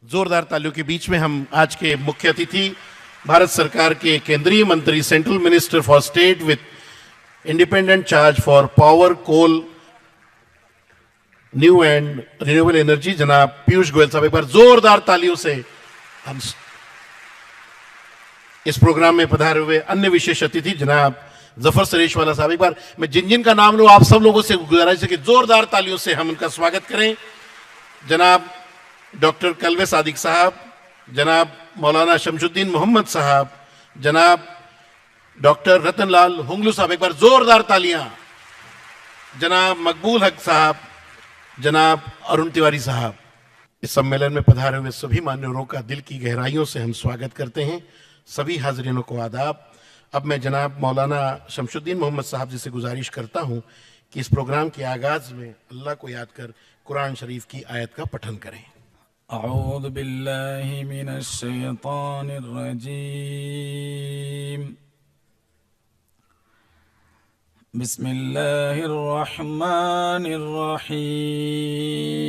जोरदार तालियों के बीच में हम आज के मुख्य अतिथि भारत सरकार के केंद्रीय मंत्री, central minister for state with independent charge for power, coal, new and renewable energy, जनाब पीयूष गोयल साहब, एक बार जोरदार तालियों से हम इस प्रोग्राम में पधारे हुए अन्य विशेष अतिथि जनाब जफर सरेशवाला साहब, एक बार मैं जिन जिन का नाम लूं आप सब लोगों से गुजारिश है कि जोरदार तालियों से हम उनका स्वागत करें। जनाब डॉक्टर कलवे सादिक साहब, जनाब मौलाना शमशुद्दीन मोहम्मद साहब, जनाब डॉक्टर रतनलाल हुंगलू साहब, एक बार जोरदार तालियां। जनाब मकबूल हक साहब, जनाब अरुण तिवारी साहब। इस सम्मेलन में पधारे हुए सभी मान्यवरों का दिल की गहराइयों से हम स्वागत करते हैं। सभी हाजरीनों को आदाब। अब मैं जनाब मौलाना शमशुद्दीन मोहम्मद साहब जी से गुजारिश करता हूं कि इस प्रोग्राम के आगाज में अल्लाह को याद कर कुरान शरीफ की आयत का पठन करें। अऊज़ु बिल्लाहि मिनश शैतानिर रजीम। बिस्मिल्लाहिर रहमानिर रहीम।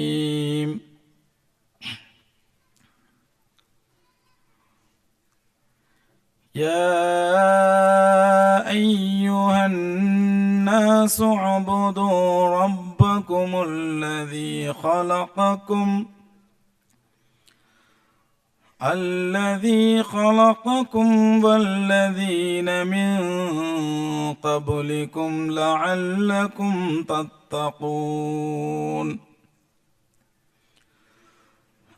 या अय्युहन नासु उबुदू रब्बकुमुल्लज़ी खलक़कुम वल्लज़ीन मिन क़ब्लिकुम लअल्लकुम तत्तक़ून।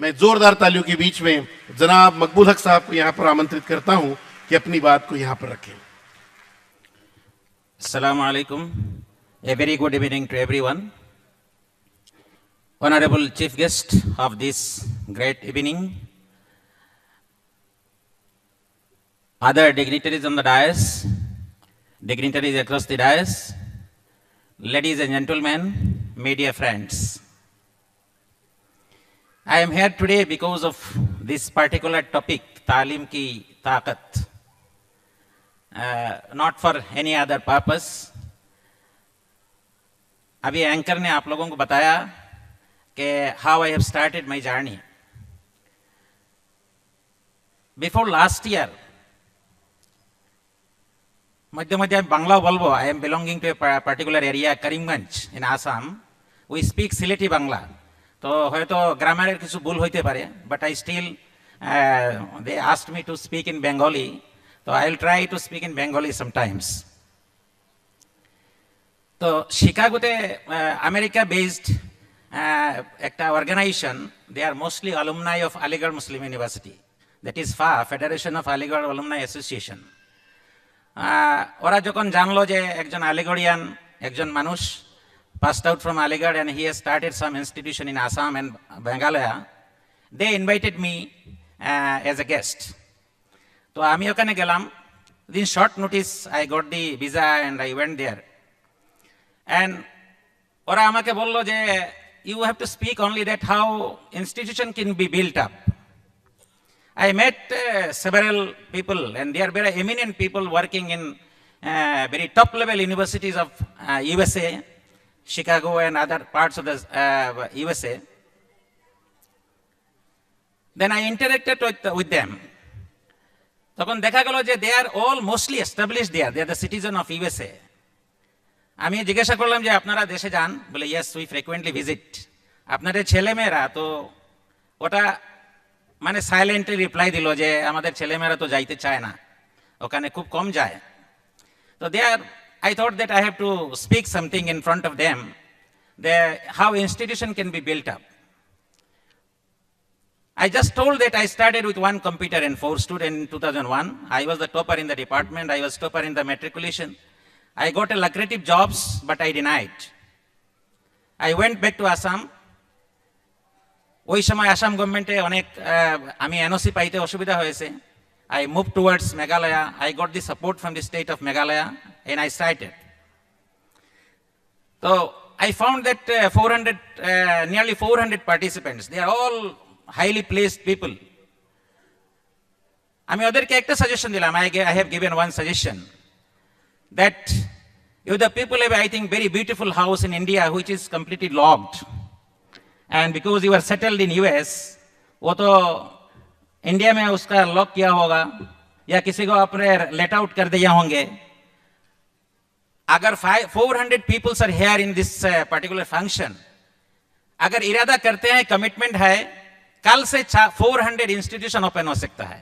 मैं जोरदार तालियों के बीच में जनाब मकबूल हक साहब को यहां पर आमंत्रित करता हूं कि अपनी बात को यहां पर रखें। Assalamu alaikum. A very good evening to everyone. Honorable chief guest of this great evening, other dignitaries on the dais, dignitaries across the dais, ladies and gentlemen, media friends. I am here today because of this particular topic, Talim ki Taqat. Not for any other purpose. अभी anchor ने आप लोगों को बताया कि how I have started my journey. Before last year, मध्य मध्य बांग्ला बोलबो, I am belonging to a particular area, Karimganj in Assam. We speak Sylheti Bangla. तो হয়তো গ্রামারের কিছু ভুল হইতে পারে, but I still they asked me to speak in Bengali, so I'll try to speak in Bengali sometimes. তো শিকাগোতে America based একটা organisation, they are mostly alumni of Aligarh Muslim University, that is FA, Federation of Aligarh Alumni Association. ওরা যখন জানলো যে একজন আলিগড়িয়ান একজন মানুষ passed out from Aligarh and he has started some institution in Assam and Meghalaya, they invited me as a guest. So আমি ওখানে গেলাম। Within short notice I got the visa and I went there. And ওরা আমাকে বলল যে you have to speak only that how institution can be built up. I met several people and they are very eminent people working in very top level universities of USA, Chicago and other parts of the USA. Then I interacted with them. তখন দেখা গেল যে they are all mostly establish there, they are the citizen of USA. আমি জিজ্ঞাসা করলাম যে আপনারা দেশে যান? বলে ইয়েস, উই ফ্রিকুয়েন্টলি ভিজিট। আপনাদের ছেলেমেয়েরা তো, ওটা মানে সাইলেন্টলি রিপ্লাই দিল যে আমাদের ছেলেমেয়েরা তো যাইতে চায় না, ওখানে খুব কম যায়। তো দে আর, I thought that I have to speak something in front of them, how institution can be built up. I just told that I started with 1 computer and 4 students in 2001. I was the topper in the department, I was topper in the matriculation. I got a lucrative jobs, but I denied. I went back to Assam. ওই সময় আসাম গভর্নমেন্টে অনেক আমি NOC পাইতে অসুবিধা হয়েছে। I moved towards Meghalaya. I got the support from the state of Meghalaya and I started. So I found that nearly 400 participants. They are all highly placed people. আমি ওদেরকে একটা সাজেশন দিলাম। I have given one suggestion that if the people have, I think, very beautiful house in India which is completely locked, and because you are settled in US, वो तो India में उसका lock किया होगा या किसी को अपने लेट आउट कर दिया होंगे। अगर 400 peoples are here in this particular function, अगर इरादा करते हैं, कमिटमेंट है, कल से 400 इंस्टीट्यूशन ओपन हो सकता है।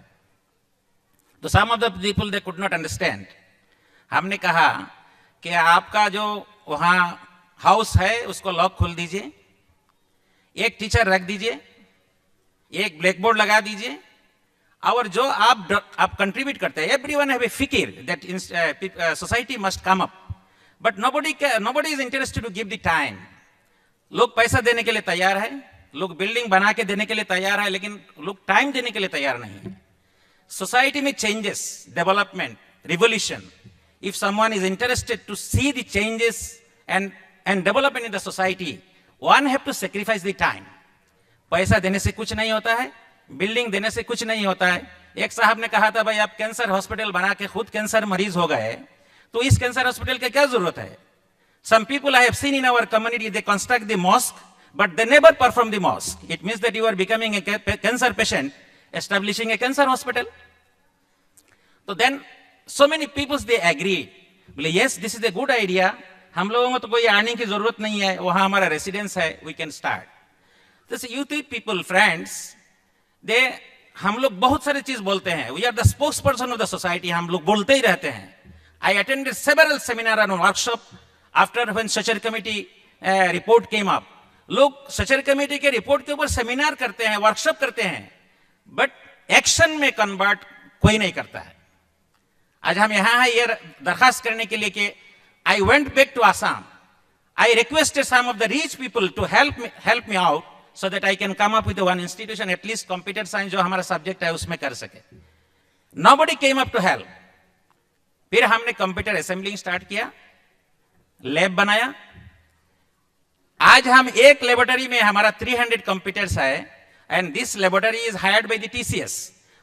तो some of the people they could not understand. हमने कहा कि आपका जो वहां हाउस है उसको लॉक खोल दीजिए, एक टीचर रख दीजिए, एक ब्लैक बोर्ड लगा दीजिए, और जो आप कंट्रीब्यूट करते हैं, एवरीवन हैव ए फिकिर that society must come up, but nobody is interested to give the time. लोग पैसा देने के लिए तैयार है, लोग बिल्डिंग बना के देने के लिए तैयार है, लेकिन लोग टाइम देने के लिए तैयार नहीं है। सोसाइटी में changes, development, revolution, if someone is interested to see the changes and development in the society, one have to sacrifice the time. पैसा देने से कुछ नहीं होता है, बिल्डिंग देने से कुछ नहीं होता है। एक साहब ने कहा था, भाई आप कैंसर हॉस्पिटल बना के खुद कैंसर मरीज हो गए, तो इस कैंसर हॉस्पिटल की क्या जरूरत है? Some people I have seen in our community, they construct the mosque, but they never perform the mosque. It means that you are becoming a cancer patient, establishing a cancer hospital. So then so many people they agreed, बोले yes, this is a good idea, हम लोगों को तो कोई आने की जरूरत नहीं है, वहां हमारा रेसिडेंस है, we can start. This youth people, friends, हम लोग बहुत सारी चीज बोलते हैं, we are the spokesperson of the society, हम लोग बोलते ही रहते हैं। I attended several seminars and workshops after when Sachar committee report came up. लोग सचर कमेटी के रिपोर्ट के ऊपर सेमिनार करते हैं, वर्कशॉप करते हैं, बट एक्शन में कन्वर्ट कोई नहीं करता है। आज हम यहां हैं ये दरखास्त करने के लिए कि I went back to Assam, I requested some of the rich people to help me out so that I can come up with one institution, at least computer science जो हमारा सब्जेक्ट है उसमें कर सके। Nobody came up to help. फिर हमने computer assembling start किया, lab बनाया। आज हम एक लेबोरेटरी में हमारा 300 कंप्यूटर्स है, and this laboratory is hired by the TCS.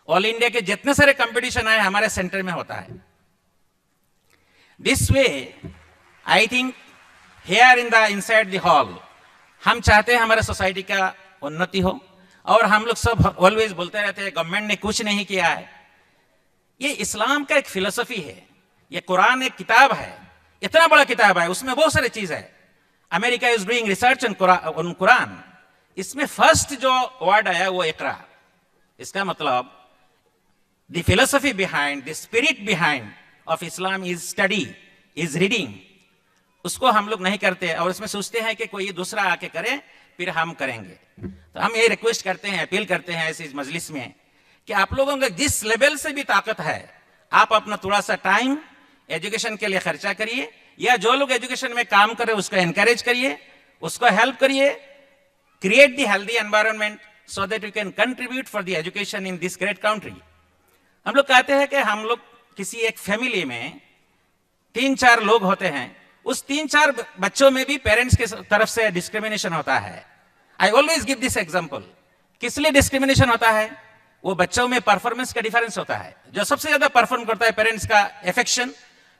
All India के जितने सारे कंपटीशन है हमारे सेंटर में होता है। This way I think here in the inside the hall हम चाहते हैं हमारे सोसाइटी का उन्नति हो, और हम लोग सब ऑलवेज बोलते रहते हैं गवर्नमेंट ने कुछ नहीं किया है। ये इस्लाम का एक फिलोसफी है, ये कुरान एक किताब है, इतना बड़ा किताब है, उसमें बहुत सारी चीज है। America is doing research on Quran, इसमें फर्स्ट जो वर्ड आया वो इकरा। इसका मतलब the philosophy behind, the spirit behind of Islam is study, is reading. उसको हम लोग नहीं करते और इसमें सोचते हैं कि कोई दूसरा आके करे फिर हम करेंगे। तो हम ये रिक्वेस्ट करते हैं, अपील करते हैं ऐसी मजलिस में कि आप लोगों का जिस लेवल से भी ताकत है, आप अपना थोड़ा सा टाइम एजुकेशन के लिए खर्चा करिए, या जो लोग एजुकेशन में काम कर रहे हैं उसको एनकरेज करिए, उसको हेल्प करिए, create the healthy environment so that you can contribute for the education in this great country. हम लोग कहते हैं कि हम लोग किसी एक फैमिली में 3-4 लोग होते हैं, उस 3-4 बच्चों में भी पेरेंट्स के तरफ से डिस्क्रिमिनेशन होता है। I always give this example. किस लिए डिस्क्रिमिनेशन होता है? वो बच्चों में परफॉर्मेंस का डिफरेंस होता है। जो सबसे ज्यादा परफॉर्म करता है पेरेंट्स का एफेक्शन,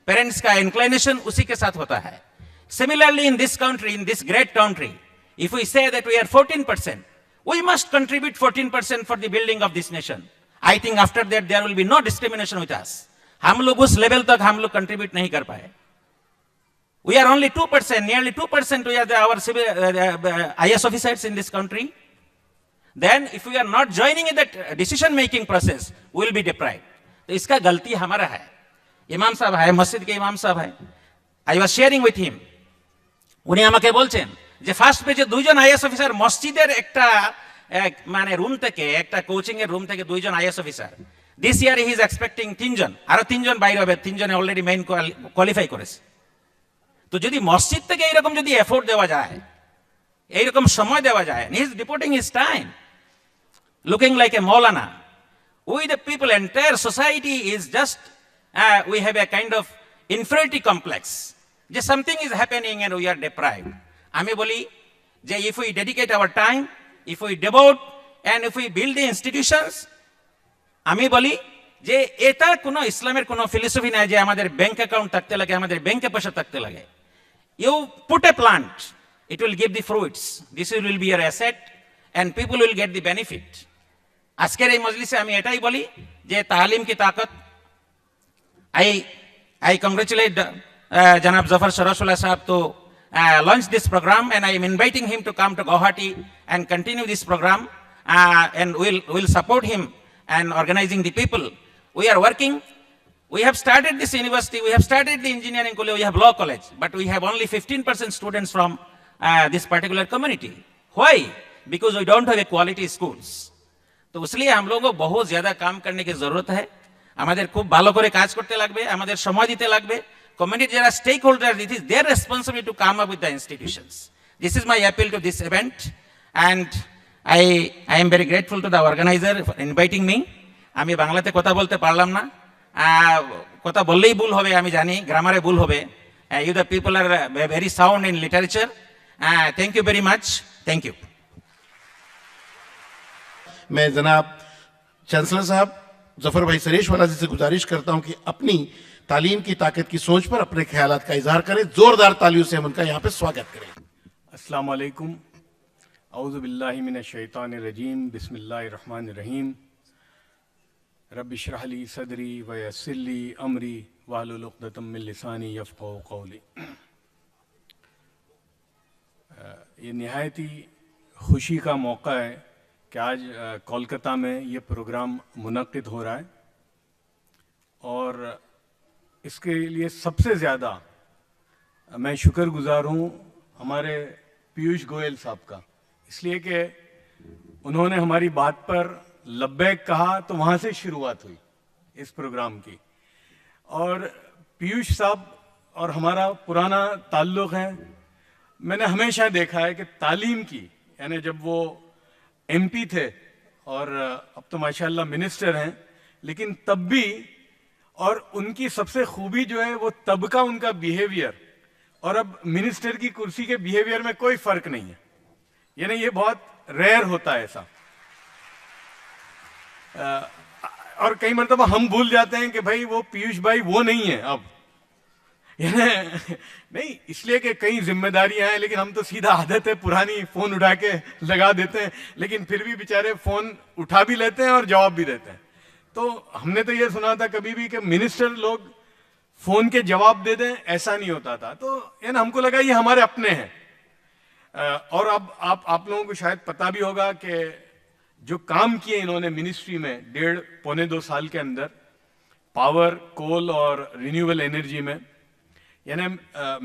पेरेंट्स का इंक्लिनेशन उसी के साथ होता है। Similarly in this country, in this great country, if we say that we are 14%, we must contribute 14% for the building of this nation. I think after that there will be no discrimination with us. हम लोग उस level तक हम लोग contribute नहीं कर पाए. We are only 2%, nearly 2% we are our civil IS officers in this country. Then if we are not joining in that decision making process, we will be deprived. तो इसका गलती हमारा है. इमाम साहब है, मस्जिद के इमाम साहब है. I was sharing with him. উনি আমাকে বলছেন যে ফার্স্ট পেজে দুইজন আইএস অফিসার মসজিদের একটা মানে রুম থেকে একটা কোচিং এর রুম থেকে দুইজন IAS officer. This year he is expecting তিনজন, আরো তিনজন বাইরে হবে, তিনজনে অলরেডি মেইন কোয়ালিফাই করেছে. তো যদি মসজিদ থেকে এইরকম যদি এফোর্ট দেওয়া যায়, এইরকম সময় দেওয়া যায়, he is deporting his time looking like a maulana. We the people, entire society is just we have a kind of inferiority complex যে something is happening and we are deprived. আমি বলি যে if we dedicate our time, if we devote and if we build the institutions, আমি বলি যে এটা কোনো ইসলামের কোনো ফিলোসফি নাই যে আমাদের ব্যাংক অ্যাকাউন্ট থাকতে লাগে, আমাদের ব্যাংকে পয়সা থাকতে লাগে. You put a plant, it will give the fruits, this will be your asset and people will get the benefit. আজকের এই মজলিসে আমি এটাই বলি যে তালিম কি তাকত. I congratulate Janab Zafar Sharafullah Sahab to launch this program, and I am inviting him to come to Guwahati and continue this program, and we'll support him and organizing the people. We are working. We have started this university. We have started the engineering college. We have law college, but we have only 15% students from this particular community. Why? Because we don't have a quality schools. तो इसलिए हम लोगों को बहुत ज्यादा काम करने की जरूरत है. আমাদের খুব ভালো করে কাজ করতে লাগবে, আমাদের সময় দিতে লাগবে. কমিউনিটি যারা stake holder, it is their responsibility to come up with the institutions. This is my appeal to this event, and I am very grateful to the organiser for inviting me. আমি বাংলাতে কথা বলতে পারলাম না, কথা বললেই ভুল হবে, আমি জানি গ্রামারে ভুল হবে. You the people are very sound in literature. Thank you very much. Thank you. मैं जनाब चांसलर साहब जफर भाई सरेशवाला जी से गुजारिश करता हूं कि अपनी तालीम की ताकत की सोच पर अपने ख्यालात का इजहार करें. जोरदार तालियों से हम उनका यहाँ पे स्वागत करें. अस्सलाम वालेकुम. औज़ु बिल्लाहि मिनश शैतानिर रजीम. बिस्मिल्लाहिर रहमानिर रहीम. रब्बि इश्रह ली सदरी व यस्सिर ली अमरी वाहलुल उक़दतम मिन लिसानी यफ़क़हू क़ौली. ये निहायती खुशी का मौका है कि आज कोलकाता में ये प्रोग्राम मुनक़्क़िद हो रहा है, और इसके लिए सबसे ज़्यादा मैं शुक्रगुज़ार हूँ हमारे पीयूष गोयल साहब का, इसलिए कि उन्होंने हमारी बात पर लब्बैक कहा तो वहाँ से शुरुआत हुई इस प्रोग्राम की. और पीयूष साहब और हमारा पुराना ताल्लुक़ है. मैंने हमेशा देखा है कि तालीम की, यानी जब वो एमपी थे और अब तो माशाल्लाह मिनिस्टर हैं, लेकिन तब भी, और उनकी सबसे खूबी जो है वो तब का उनका बिहेवियर और अब मिनिस्टर की कुर्सी के बिहेवियर में कोई फर्क नहीं है. यानी ये बहुत रेयर होता है ऐसा. और कई मरतबा हम भूल जाते हैं कि भाई वो पीयूष भाई वो नहीं है अब. नहीं, इसलिए कि कई जिम्मेदारियां हैं, लेकिन हम तो सीधा आदत है पुरानी, फोन उठा के लगा देते हैं, लेकिन फिर भी बेचारे फोन उठा भी लेते हैं और जवाब भी देते हैं. तो हमने तो ये सुना था कभी भी कि मिनिस्टर लोग फोन के जवाब दे दें, ऐसा नहीं होता था. तो यानी हमको लगा ये हमारे अपने हैं. और अब आप लोगों को शायद पता भी होगा कि जो काम किए इन्होंने मिनिस्ट्री में 1.5-2 साल के अंदर, पावर, कोल और रिन्यूएबल एनर्जी में, यानी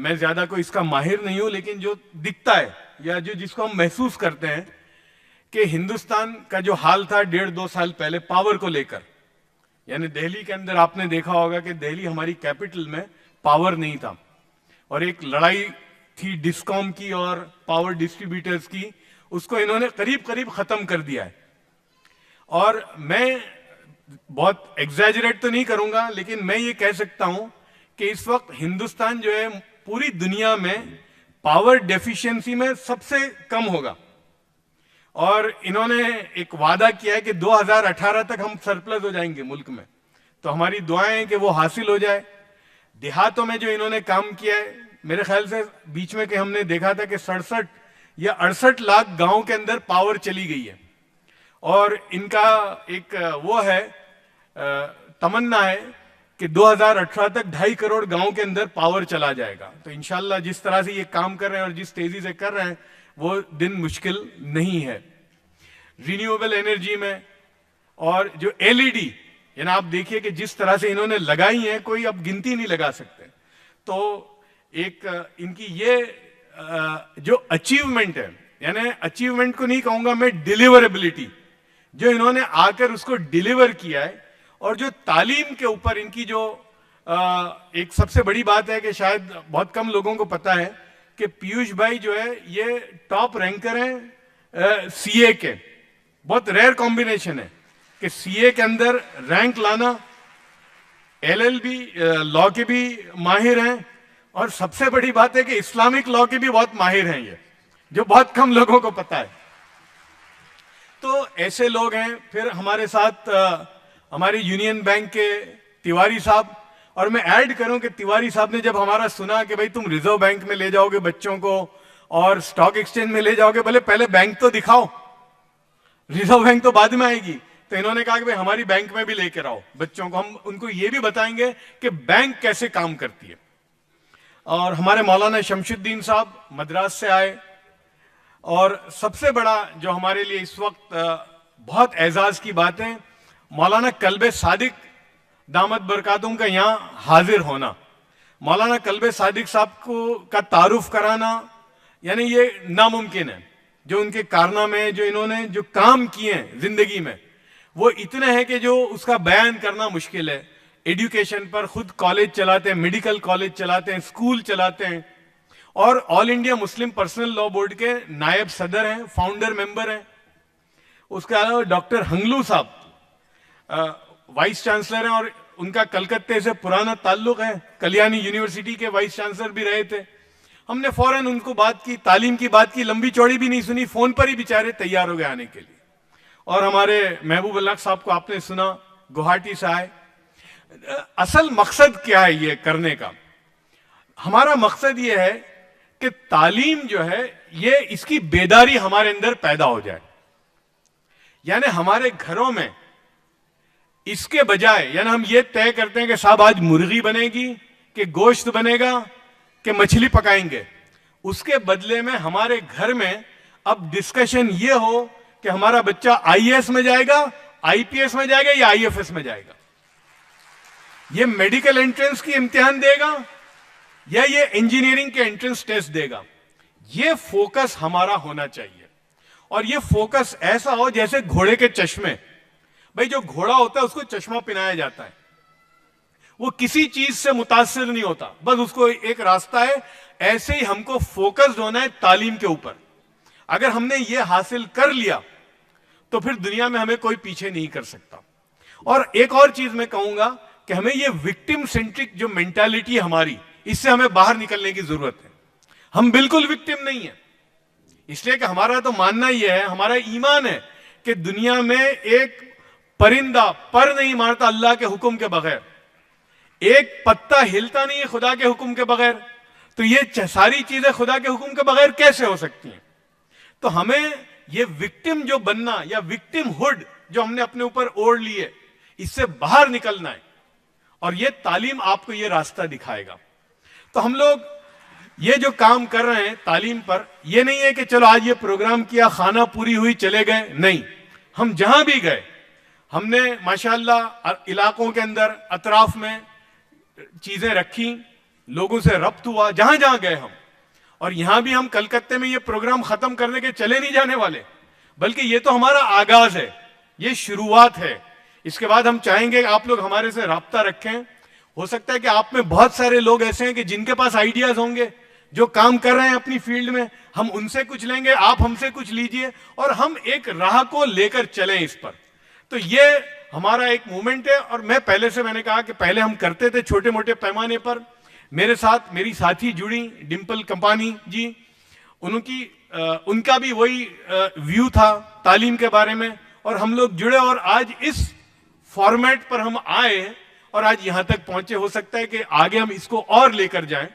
मैं ज्यादा कोई इसका माहिर नहीं हूं, लेकिन जो दिखता है या जो जिसको हम महसूस करते हैं कि हिंदुस्तान का जो हाल था 1.5-2 साल पहले पावर को लेकर, यानी दिल्ली के अंदर आपने देखा होगा कि दिल्ली हमारी कैपिटल में पावर नहीं था, और एक लड़ाई थी डिस्कॉम की और पावर डिस्ट्रीब्यूटर्स की, उसको इन्होंने करीब करीब खत्म कर दिया है. और मैं बहुत एग्जैजरेट तो नहीं करूंगा, लेकिन मैं ये कह सकता हूं कि इस वक्त हिंदुस्तान जो है पूरी दुनिया में पावर डेफिशिएंसी में सबसे कम होगा. और इन्होंने एक वादा किया है कि 2018 तक हम सरप्लस हो जाएंगे मुल्क में. तो हमारी दुआएं हैं कि वो हासिल हो जाए. देहातों में जो इन्होंने काम किया है, मेरे ख्याल से बीच में कि हमने देखा था कि 67 या 68 लाख गांव के अंदर पावर चली गई है. और इनका एक वो है तमन्ना है कि 2018 तक 2.5 करोड़ गांव के अंदर पावर चला जाएगा। तो इंशाल्लाह जिस तरह से ये काम कर रहे हैं और जिस तेजी से कर रहे हैं वो दिन मुश्किल नहीं है। रिन्यूएबल एनर्जी में और जो एलईडी, यानी आप देखिए कि जिस तरह से इन्होंने लगाई है कोई अब गिनती नहीं लगा सकते। तो एक इनकी ये जो अचीवमेंट है, यानी अचीवमेंट को नहीं कहूंगा मैं, डिलीवरेबिलिटी, जो इन्होंने आकर उसको डिलीवर किया है, और जो तालीम के ऊपर इनकी जो एक सबसे बड़ी बात है कि शायद बहुत कम लोगों को पता है कि पीयूष भाई जो है ये टॉप रैंकर हैं सीए के। बहुत रेयर कॉम्बिनेशन है कि सीए के अंदर रैंक लाना, एलएलबी लॉ के भी माहिर हैं, और सबसे बड़ी बात है कि इस्लामिक लॉ के भी बहुत माहिर हैं ये, जो बहुत कम लोगों को पता है। तो ऐसे लोग हैं। फिर हमारे साथ हमारे यूनियन बैंक के तिवारी साहब, और मैं ऐड करूं कि तिवारी साहब ने जब हमारा सुना कि भाई तुम रिजर्व बैंक में ले जाओगे बच्चों को और स्टॉक एक्सचेंज में ले जाओगे, बोले पहले बैंक तो दिखाओ, रिजर्व बैंक तो बाद में आएगी। तो इन्होंने कहा कि भाई हमारी बैंक में भी लेकर आओ बच्चों को, हम उनको ये भी बताएंगे कि बैंक कैसे काम करती है। और हमारे मौलाना शमशुद्दीन साहब मद्रास से आए, और सबसे बड़ा जो हमारे लिए इस वक्त बहुत एजाज की बात है, मौलाना कल्बे सादिक दामद बरकातुम का यहाँ हाजिर होना। मौलाना कल्बे सादिक साहब को का तारुफ कराना यानी ये नामुमकिन है। जो उनके कारनामे, जो इन्होंने जो काम किए हैं जिंदगी में, वो इतने हैं कि जो उसका बयान करना मुश्किल है। एजुकेशन पर खुद कॉलेज चलाते हैं, मेडिकल कॉलेज चलाते हैं, स्कूल चलाते हैं, और all India Muslim personal law board के नायब सदर हैं, फाउंडर मेंबर हैं। उसके अलावा डॉक्टर हंगलू साहब वाइस चांसलर हैं, और उनका कलकत्ते से पुराना ताल्लुक है, कल्याणी यूनिवर्सिटी के वाइस चांसलर भी रहे थे। हमने फौरन उनको बात की, तालीम की बात की, लंबी चौड़ी भी नहीं सुनी, फोन पर ही बेचारे तैयार हो गए आने के लिए। और हमारे महबूब अल्लाह साहब को आपने सुना, गुवाहाटी से आए। असल मकसद क्या है ये करने का? हमारा मकसद ये है कि तालीम जो है ये इसकी बेदारी हमारे अंदर पैदा हो जाए। यानी हमारे घरों में इसके बजाय, यानी हम ये तय करते हैं कि साहब आज मुर्गी बनेगी कि गोश्त बनेगा कि मछली पकाएंगे, उसके बदले में हमारे घर में अब डिस्कशन ये हो कि हमारा बच्चा आईएएस में जाएगा, आईपीएस में जाएगा या आईएफएस में जाएगा, ये मेडिकल एंट्रेंस की इम्तिहान देगा या ये इंजीनियरिंग के एंट्रेंस टेस्ट देगा। ये फोकस हमारा होना चाहिए, और ये फोकस ऐसा हो जैसे घोड़े के चश्मे। भाई जो घोड़ा होता है उसको चश्मा पहनाया जाता है, वो किसी चीज से मुतासिर नहीं होता, बस उसको एक रास्ता है। ऐसे ही हमको फोकस्ड होना है तालीम के ऊपर। अगर हमने ये हासिल कर लिया तो फिर दुनिया में हमें कोई पीछे नहीं कर सकता। और एक और चीज मैं कहूंगा कि हमें ये विक्टिम सेंट्रिक जो मेंटालिटी है हमारी, इससे हमें बाहर निकलने की जरूरत है। हम बिल्कुल विक्टिम नहीं है, इसलिए कि हमारा तो मानना यह है, हमारा ईमान है कि दुनिया में एक परिंदा पर नहीं मारता अल्लाह के हुक्म के बगैर, एक पत्ता हिलता नहीं है खुदा के हुक्म के बगैर। तो ये सारी चीजें खुदा के हुक्म के बगैर कैसे हो सकती हैं? तो हमें ये विक्टिम जो बनना या विक्टिम हुड जो हमने अपने ऊपर ओढ़ लिए, इससे बाहर निकलना है, और ये तालीम आपको ये रास्ता दिखाएगा। तो हम लोग ये जो काम कर रहे हैं तालीम पर, ये नहीं है कि चलो आज ये प्रोग्राम किया, खाना पूरी हुई, चले गए, नहीं। हम जहां भी गए हमने माशाअल्लाह इलाकों के अंदर अतराफ में चीजें रखी, लोगों से रब्त हुआ जहां जहां गए हम। और यहां भी हम कलकत्ते में ये प्रोग्राम खत्म करने के चले नहीं जाने वाले, बल्कि ये तो हमारा आगाज है, ये शुरुआत है। इसके बाद हम चाहेंगे आप लोग हमारे से राब्ता रखें। हो सकता है कि आप में बहुत सारे लोग ऐसे हैं कि जिनके पास आइडियाज होंगे, जो काम कर रहे हैं अपनी फील्ड में, हम उनसे कुछ लेंगे, आप हमसे कुछ लीजिए, और हम एक राह को लेकर चलें इस पर। तो ये हमारा एक मूवमेंट है। और मैं पहले से मैंने कहा कि पहले हम करते थे छोटे मोटे पैमाने पर। मेरे साथ मेरी साथी जुड़ी डिंपल कंपानी जी, उनका भी वही व्यू था तालीम के बारे में, और हम लोग जुड़े और आज इस फॉर्मेट पर हम आए और आज यहां तक पहुंचे। हो सकता है कि आगे हम इसको और लेकर जाएं,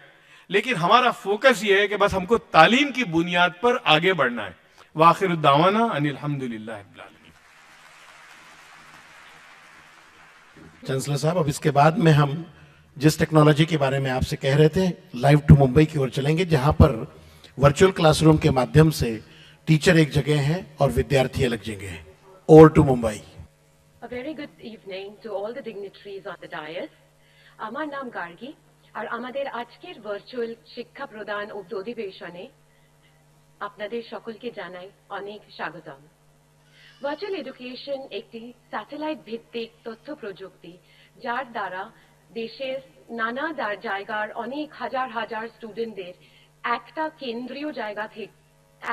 लेकिन हमारा फोकस ये है कि बस हमको तालीम की बुनियाद पर आगे बढ़ना है। वाखिर दावाना अनिल हम्दुलिल्लाह रब्बिल आलमीन। चांसलर साहब, अब इसके बाद में हम जिस टेक्नोलॉजी के बारे में आपसे कह रहे थे, लाइव टू मुंबई की ओर चलेंगे, जहां पर वर्चुअल क्लासरूम के माध्यम से टीचर एक जगह है और विद्यार्थी अलग जगह है। Over to Mumbai. A very good evening to all the dignitaries on the dais. আমার নাম গার্গী আর আমাদের আজকের ভার্চুয়াল শিক্ষা প্রদান অধিবেশনে আপনাদের সকলকে জানাই অনেক স্বাগতম। ভার্চুয়াল এডুকেশন একটি স্যাটেলাইট ভিত্তিক তথ্য প্রযুক্তি, যার দ্বারা দেশের নানা জায়গার অনেক হাজার হাজার স্টুডেন্টদের একটা কেন্দ্রীয় জায়গা থেকে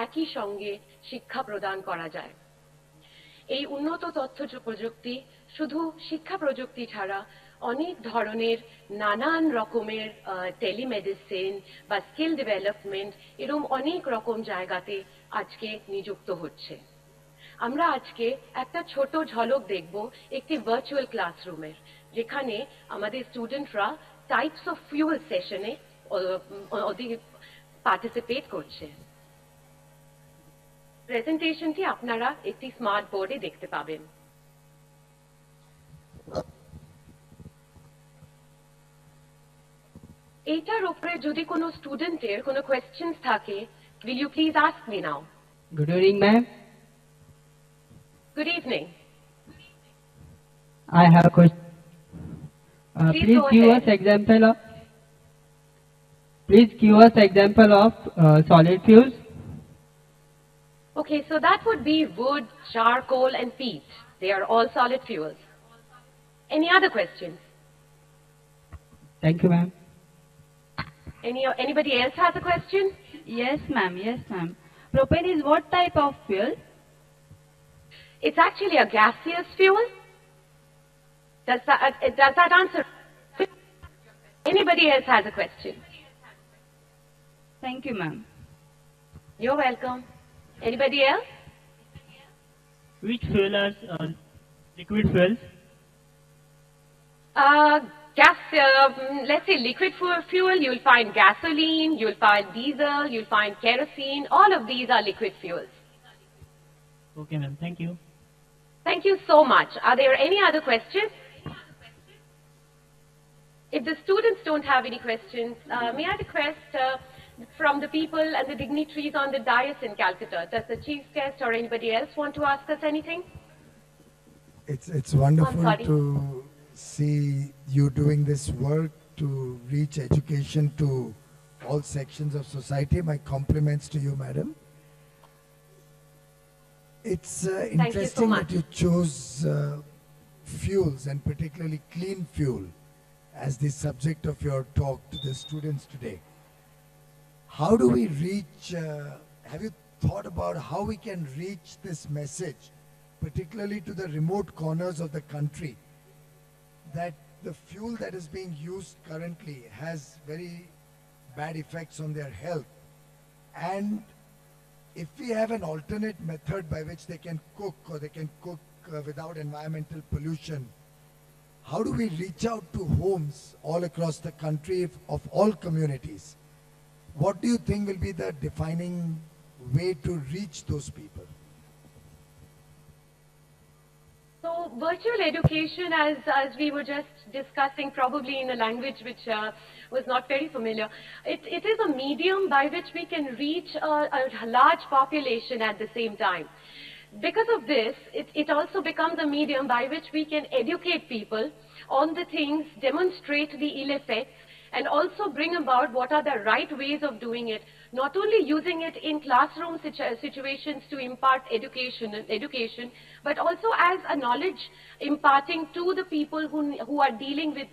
একই সঙ্গে শিক্ষা প্রদান করা যায়। এই উন্নত তথ্য প্রযুক্তি শুধু শিক্ষা প্রযুক্তি ছাড়া অনেক ধরনের নানান রকমের টেলিমেডিসিন বা স্কিল ডেভেলপমেন্ট এরকম অনেক রকম জায়গাতে আজকে নিযুক্ত হচ্ছে। আমরা আজকে একটা ছোট ঝলক দেখব একটি ভার্চুয়াল ক্লাসরুমের, যেখানে আমাদের স্টুডেন্টরা টাইপস অফ ফিউল সেশনে পার্টিসিপেট করছে। প্রেজেন্টেশনটি আপনারা একটি স্মার্ট বোর্ডে দেখতে পাবেন। এইটার উপরে যদি কোনো স্টুডেন্টের কোনো কোয়েশ্চেন্স থাকে, will you please ask me now? Good evening, ma'am. Good evening. I have a question. Please Please go give ahead. us example of solid fuels. Okay, so that would be wood, charcoal, and peat. They are all solid fuels. Any other questions? Thank you, ma'am. Anybody else has a question? Yes, ma'am. Yes, ma'am. Propane is what type of fuel? It's actually a gaseous fuel. Does that answer? Anybody else has a question? Thank you, ma'am. You're welcome. Anybody else? Which fuel are liquid fuels? Let's say liquid fuel, you'll find gasoline, you'll find diesel, you'll find kerosene. All of these are liquid fuels. Okay, ma'am. Thank you. Thank you so much. Are there any other questions? If the students don't have any questions, may I request from the people and the dignitaries on the dais in Calcutta, does the chief guest or anybody else want to ask us anything? It's wonderful sorry. to see you doing this work to reach education to all sections of society. My compliments to you, madam. It's interesting much. that you chose fuels, and particularly clean fuel, as the subject of your talk to the students today. How do we reach, have you thought about how we can reach this message, particularly to the remote corners of the country, that the fuel that is being used currently has very bad effects on their health? And if we have an alternate method by which they can cook, or they can cook without environmental pollution, how do we reach out to homes all across the country of all communities? What do you think will be the defining way to reach those people? So virtual education, as we were just discussing, probably in a language which was not very familiar, it is a medium by which we can reach a large population at the same time. Because of this, it also becomes a medium by which we can educate people on the things, demonstrate the ill effects, and also bring about what are the right ways of doing it, not only using it in classroom situations to impart education, but also as a knowledge imparting to the people who are dealing with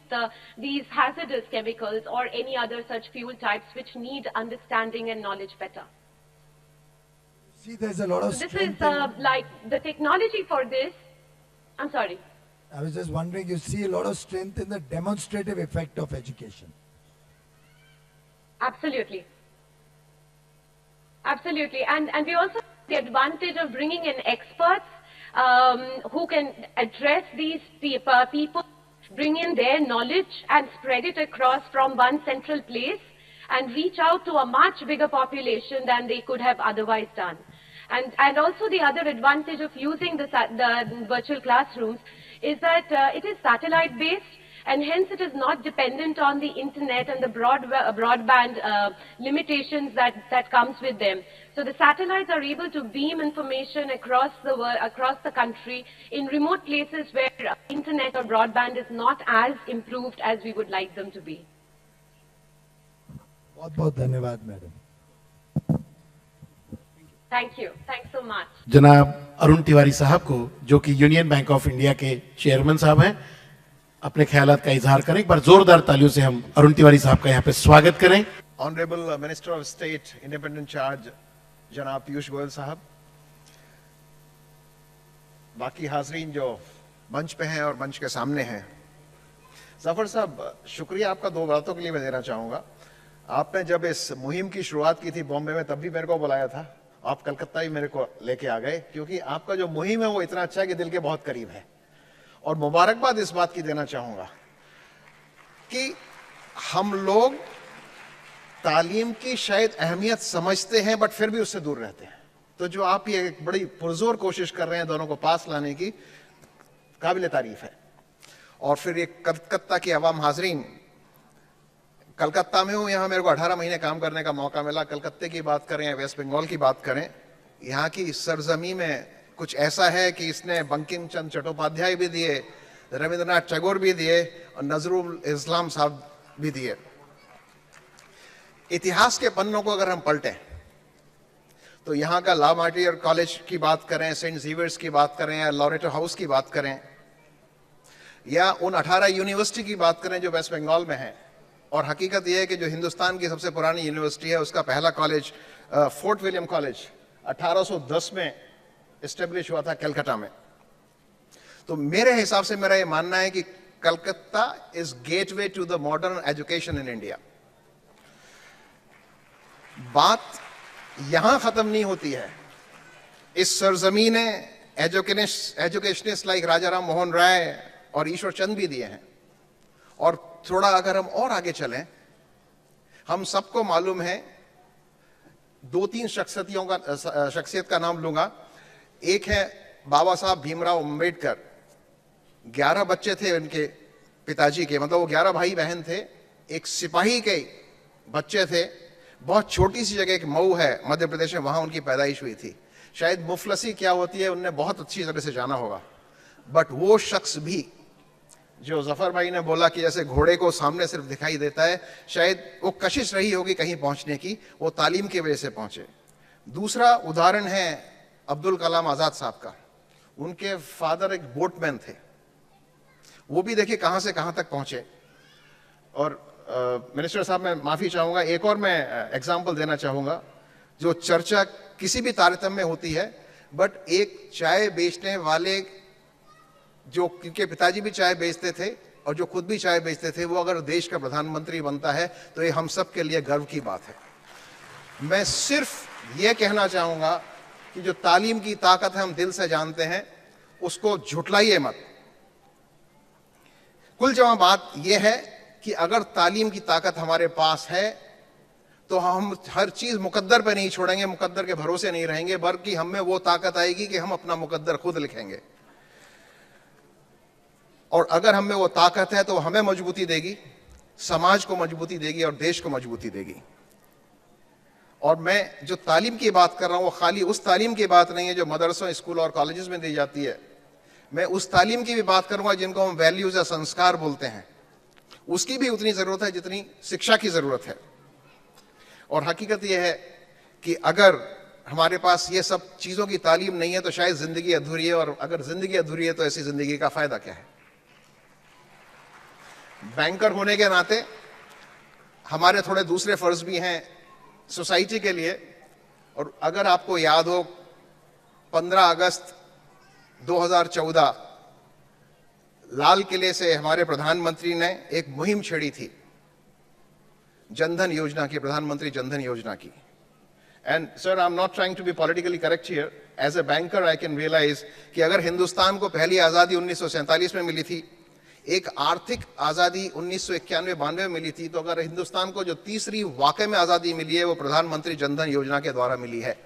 these hazardous chemicals or any other such fuel types which need understanding and knowledge better. See, there's a lot of So this strength is in- like the technology for this. I'm sorry. I was just wondering, you see a lot of strength in the demonstrative effect of education. Absolutely. Absolutely. And we also have the advantage of bringing in experts who can address these people, bring in their knowledge and spread it across from one central place and reach out to a much bigger population than they could have otherwise done. And also the other advantage of using the virtual classrooms is that it is satellite based, and hence it is not dependent on the internet and the broadband limitations that comes with them. So the satellites are able to beam information across the country in remote places where internet or broadband is not as improved as we would like them to be. बहुत बहुत धन्यवाद madam. Thank you. Thanks so much. जनाब अरुण तिवारी साहब को, जो कि union bank of India के chairman साहब हैं, अपने ख्यालात का इजहार करें. एक बार जोरदार तालियों से हम अरुण तिवारी साहब का यहाँ पे स्वागत करें. Honourable minister of state independent charge जनाब पीयूष गोयल साहब, बाकी हाजरीन जो मंच पे हैं और मंच के सामने हैं, जफर साहब शुक्रिया आपका दो बातों के लिए मैं देना चाहूँगा. आपने जब इस मुहिम की शुरुआत की थी बॉम्बे में, तब भी मेरे को बुलाया था. आप कलकत्ता भी मेरे को लेके आ गए, क्योंकि आपका जो मुहिम है वो इतना अच्छा है कि दिल के बहुत करीब है. और मुबारकबाद इस बात की देना चाहूँगा कि हम लोग तालीम की शायद अहमियत समझते हैं बट फिर भी उससे दूर रहते हैं. तो जो आप ये एक बड़ी पुरजोर कोशिश कर रहे हैं दोनों को पास लाने की, काबिल तारीफ है. और फिर ये कलकत्ता की आवाम हाजरीन, कलकत्ता में हूँ, यहाँ मेरे को 18 महीने काम करने का मौका मिला. कलकत्ते की बात करें, वेस्ट बंगाल की बात करें, यहाँ की सरजमी में कुछ ऐसा है कि इसने बंकिम चंद्र चट्टोपाध्याय भी दिए, रविंद्रनाथ टैगोर भी दिए और नजरुल इस्लाम साहब भी दिए. इतिहास के पन्नों को अगर हम पलटें तो यहाँ का ला मार्टियर कॉलेज की बात करें, सेंट जेवियर्स की बात करें, या लॉरेटो हाउस की बात करें, या उन 18 यूनिवर्सिटी की बात करें जो वेस्ट बंगाल में है. और हकीकत यह है कि जो हिंदुस्तान की सबसे पुरानी यूनिवर्सिटी है, उसका पहला कॉलेज फोर्ट विलियम कॉलेज 1810 में एस्टेब्लिश हुआ था कलकत्ता में. तो मेरे हिसाब से मेरा ये मानना है कि Calcutta is gateway to the modern education in India. बात यहां खत्म नहीं होती है. इस सरजमीन ने एजुकेशनिस्ट लाइक राजा राम मोहन राय और ईश्वर चंद भी दिए हैं. और थोड़ा अगर हम और आगे चलें, हम सबको मालूम है, 2-3 शख्सियत का नाम लूंगा. एक है बाबा साहब भीमराव अंबेडकर. 11 बच्चे थे उनके पिताजी के, मतलब वो 11 भाई बहन थे. एक सिपाही के बच्चे थे. बहुत छोटी सी जगह, एक मऊ है मध्य प्रदेश में, वहां उनकी पैदाइश हुई थी. शायद मुफलसी क्या होती है उनने बहुत अच्छी तरह से जाना होगा. बट वो शख्स भी, जो जफर भाई ने बोला कि जैसे घोड़े को सामने सिर्फ दिखाई देता है, शायद वो कशिश रही होगी कहीं पहुंचने की, वो तालीम की वजह से पहुंचे. दूसरा उदाहरण है अब्दुल कलाम आजाद साहब का. उनके फादर एक बोटमैन थे. वो भी देखिए कहां से कहां तक पहुंचे. और मिनिस्टर साहब, मैं माफी चाहूंगा, एक और मैं एग्जाम्पल देना चाहूंगा. जो चर्चा किसी भी तारतम्य में होती है, बट एक चाय बेचने वाले, जो उनके पिताजी भी चाय बेचते थे और जो खुद भी चाय बेचते थे, वो अगर देश का प्रधानमंत्री बनता है तो ये हम सब के लिए गर्व की बात है. मैं सिर्फ ये कहना चाहूंगा कि जो तालीम की ताकत है हम दिल से जानते हैं, उसको झुटलाइए मत. कुल जवाब बात यह है कि अगर तालीम की ताकत हमारे पास है तो हम हर चीज मुकद्दर पे नहीं छोड़ेंगे, मुकद्दर के भरोसे नहीं रहेंगे, बल्कि हम में वो ताकत आएगी कि हम अपना मुकद्दर खुद लिखेंगे. और अगर हम में वो ताकत है तो हमें मजबूती देगी, समाज को मजबूती देगी और देश को मजबूती देगी. और मैं जो तालीम की बात कर रहा हूं, वो खाली उस तालीम की बात नहीं है जो मदरसों, स्कूल और कॉलेजेस में दी जाती है. मैं उस तालीम की भी बात करूंगा जिनको हम वैल्यूज या संस्कार बोलते हैं. उसकी भी उतनी जरूरत है जितनी शिक्षा की जरूरत है. और हकीकत यह है कि अगर हमारे पास ये सब चीजों की तालीम नहीं है तो शायद जिंदगी अधूरी है. और अगर जिंदगी अधूरी है तो ऐसी जिंदगी का फायदा क्या है. बैंकर होने के नाते हमारे थोड़े दूसरे फर्ज भी हैं सोसाइटी के लिए. और अगर आपको याद हो, 15 अगस्त 2014 लाल किले से हमारे प्रधानमंत्री ने एक मुहिम छेड़ी थी जनधन योजना की, प्रधानमंत्री जनधन योजना की. And sir, I am not trying to be politically correct here. As a banker I can realize कि अगर हिंदुस्तान को पहली आजादी 1947 में मिली थी, एक आर्थिक आजादी 1991-92 में मिली थी, तो अगर हिंदुस्तान को जो तीसरी वाकई में आजादी मिली है वो प्रधानमंत्री जनधन योजना के द्वारा मिली है.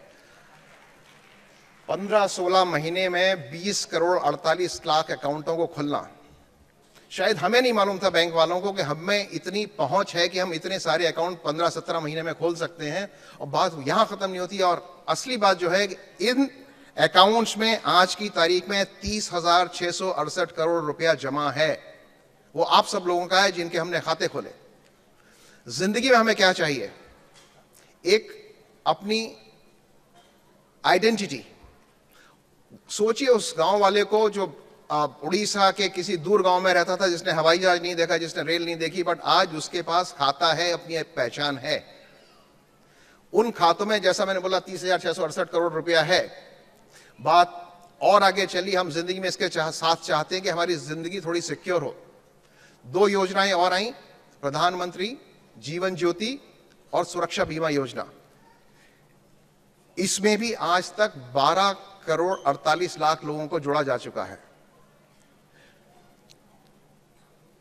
15-16 महीने में 20 करोड़ 48 लाख अकाउंटों को खुलना, शायद हमें नहीं मालूम था बैंक वालों को कि हमें इतनी पहुंच है कि हम इतने सारे अकाउंट 15-17 महीने में खोल सकते हैं। और बात यहां खत्म नहीं होती, और असली बात जो है कि इन अकाउंट्स में आज की तारीख में 30,668 करोड़ रुपया जमा है। वो आप सब लोगों का है जिनके हमने खाते खोले। जिंदगी में हमें क्या चाहिए? एक अपनी आइडेंटिटी। सोचिए उस गांव वाले को जो उड़ीसा के किसी दूर गांव में रहता था, जिसने हवाई जहाज नहीं देखा, जिसने रेल नहीं देखी, बट आज उसके पास खाता है, अपनी एक पहचान है। उन खातों में जैसा मैंने बोला 30,668 करोड़ रुपया है। बात और आगे चली, हम जिंदगी में इसके साथ चाहते हैं कि हमारी जिंदगी थोड़ी सिक्योर हो। 2 योजनाएं और आई, प्रधानमंत्री जीवन ज्योति और सुरक्षा बीमा योजना। इसमें भी आज तक 12 करोड़ 48 लाख लोगों को जोड़ा जा चुका है।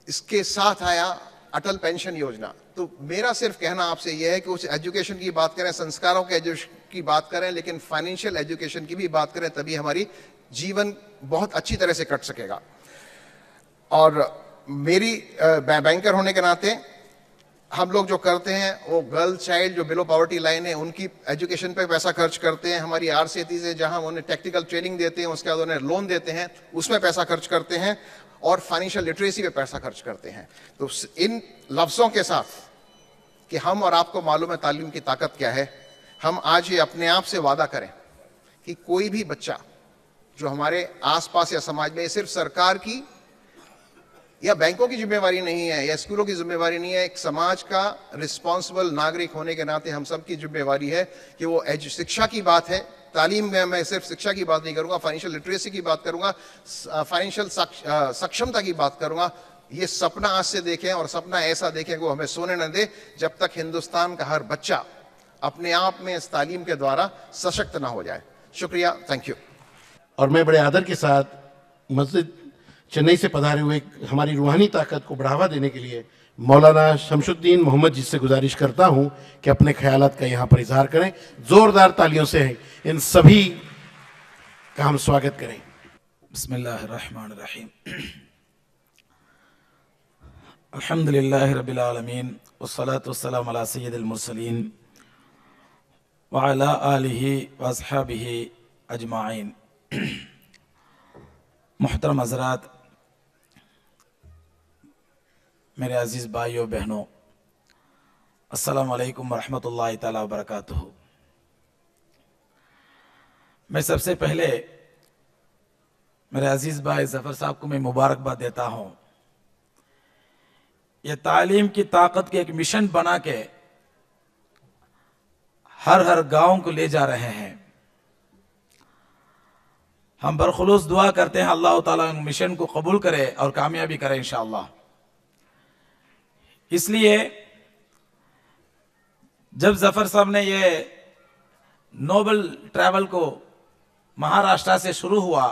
इसके साथ आया अटल पेंशन योजना। तो मेरा सिर्फ कहना आपसे यह है कि उस एजुकेशन की बात करें, संस्कारों के एजुकेशन की बात करें, लेकिन फाइनेंशियल एजुकेशन की भी बात करें, तभी हमारी जीवन बहुत अच्छी तरह से कट सकेगा। और मेरी बैंकर होने के नाते हम लोग जो करते हैं वो गर्ल चाइल्ड जो बिलो पॉवर्टी लाइन है उनकी एजुकेशन पे पैसा खर्च करते हैं। हमारी आरसीटी से जहां उन्हें टेक्निकल ट्रेनिंग देते हैं, उसके बाद उन्हें लोन देते हैं, उसमें पैसा खर्च करते हैं, और फाइनेंशियल लिटरेसी पे पैसा खर्च करते हैं। तो इन लफ्जों के साथ कि हम और आपको मालूम है तालीम की ताकत क्या है, हम आज ये अपने आप से वादा करें कि कोई भी बच्चा जो हमारे आसपास या समाज में, सिर्फ सरकार की या बैंकों की जिम्मेवारी नहीं है या स्कूलों की जिम्मेवारी नहीं है, एक समाज का रिस्पॉन्सिबल नागरिक होने के नाते हम सब की जिम्मेवारी है कि वो शिक्षा की बात है, तालीम में मैं सिर्फ शिक्षा की बात नहीं करूंगा, फाइनेंशियल लिटरेसी की बात करूंगा, फाइनेंशियल सक्षमता की बात करूंगा। ये सपना आज से देखें, और सपना ऐसा देखें कि वो हमें सोने न दे जब तक हिंदुस्तान का हर बच्चा अपने आप में इस तालीम के द्वारा सशक्त ना हो जाए। शुक्रिया, थैंक यू। और मैं बड़े आदर के साथ मस्जिद चेन्नई से पधारे हुए हमारी रूहानी ताकत को बढ़ावा देने के लिए मौलाना शमशुद्दीन मोहम्मद जी से गुजारिश करता हूं कि अपने ख्यालात का यहां पर इजहार करें। जोरदार तालियों से इन सभी का हम स्वागत करें। बिस्मिल्लाहिर्रहमानिर्रहीम। अल्हम्दुलिल्लाहि रब्बिल आलमीन वस्सलातु वस्सलामु अला सय्यिदिल मुरसलीन व अला आलिहि व अस्हाबिहि अजमाइन। मुहतरम हज़रात, मेरे अजीज़ भाइयों बहनों, अस्सलामु अलैकुम वरहमतुल्लाहि ताला वबरकातुहू। मैं सबसे पहले मेरे अजीज़ भाई ज़फ़र साहब को मैं मुबारकबाद देता हूँ। ये तालीम की ताकत के एक मिशन बना के हर गांव को ले जा रहे हैं। हम बरखुलूस दुआ करते हैं अल्लाह ताला मिशन को कबूल करे और कामयाबी करे इंशाअल्लाह। इसलिए जब ज़फ़र साहब ने ये नोबल ट्रैवल को महाराष्ट्र से शुरू हुआ,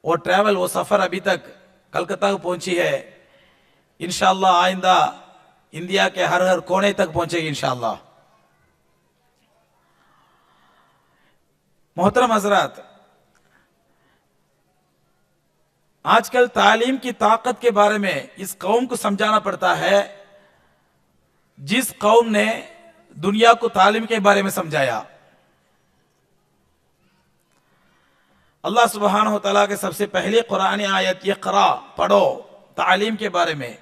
वो सफ़र अभी तक कलकत्ता को पहुंची है। इंशाअल्लाह आइंदा इंडिया के हर कोने तक पहुंचेगी इंशाअल्लाह। मोहतरम हज़रात, आजकल तालीम की ताकत के बारे में इस कौम को समझाना पड़ता है जिस कौम ने दुनिया को तालीम के बारे में समझाया। अल्लाह सुब्हानहु व तआला के सबसे पहले कुरानी आयत इक़रा पढ़ो तालीम के बारे में,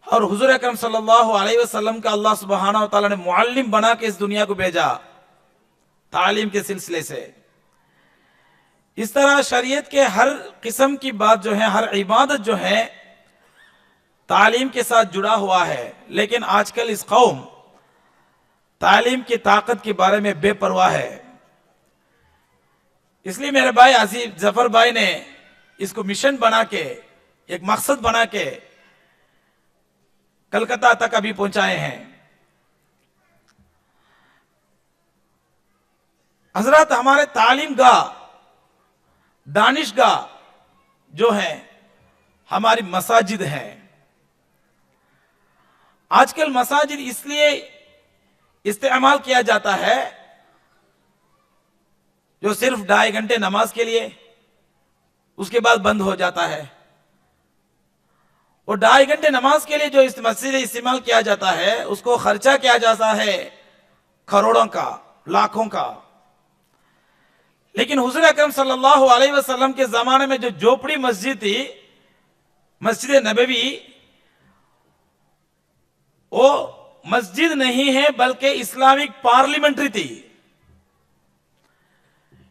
और हुजूर अकरम सल्लल्लाहु अलैहि वसल्लम का अल्लाह सुब्हानहु व तआला ने मुअल्लिम बना के इस दुनिया को भेजा तालीम के सिलसिले से। इस तरह शरीयत के हर किस्म की बात जो है, हर इबादत जो है तालीम के साथ जुड़ा हुआ है। लेकिन आजकल इस कौम तालीम की ताकत के बारे में बेपरवाह है। इसलिए मेरे भाई अजीज जफर भाई ने इसको मिशन बना के, एक मकसद बना के कलकत्ता तक अभी पहुंचाए हैं। हजरत, हमारे तालीम गाह, दानिशगाह जो है हमारी मसाजिद हैं। आजकल मसाजिद इसलिए इस्तेमाल किया जाता है जो सिर्फ 2.5 घंटे नमाज के लिए, उसके बाद बंद हो जाता है। और 2.5 घंटे नमाज के लिए जो इस मस्जिद इस्तेमाल किया जाता है, उसको खर्चा किया जाता है करोड़ों का, लाखों का। लेकिन हुजूर अकरम सल्लल्लाहु अलैहि वसल्लम के जमाने में जो झोपड़ी मस्जिद थी, मस्जिद नबवी, वो मस्जिद नहीं है बल्कि इस्लामिक पार्लियामेंट्री थी।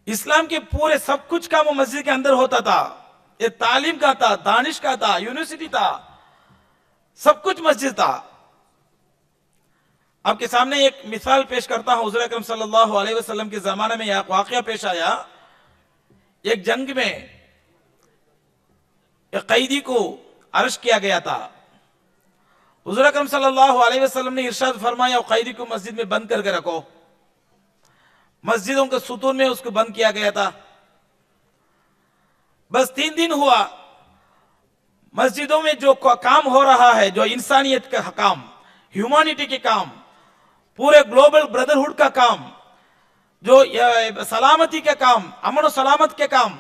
इस्लाम के पूरे सब कुछ का वो मस्जिद के अंदर होता था। ये तालीम का था, दानिश का था, यूनिवर्सिटी था, सब कुछ मस्जिद था। आपके सामने एक मिसाल पेश करता हूं। हुजूर अकरम सल्लल्लाहु अलैहि वसल्लम के जमाने में यह वाकया पेश आया। एक जंग में एक कैदी को अरेस्ट किया गया था। हुजूर अकरम सल्लल्लाहु अलैहि वसल्लम ने इरशाद फरमाया, कैदी को मस्जिद में बंद करके रखो। मस्जिदों के सुतून में उसको बंद किया गया था। बस 3 दिन हुआ, मस्जिदों में जो काम हो रहा है, जो इंसानियत का काम, ह्यूमैनिटी के काम, पूरे ग्लोबल ब्रदरहुड का काम, जो सलामती का काम, अमन और सलामत के काम,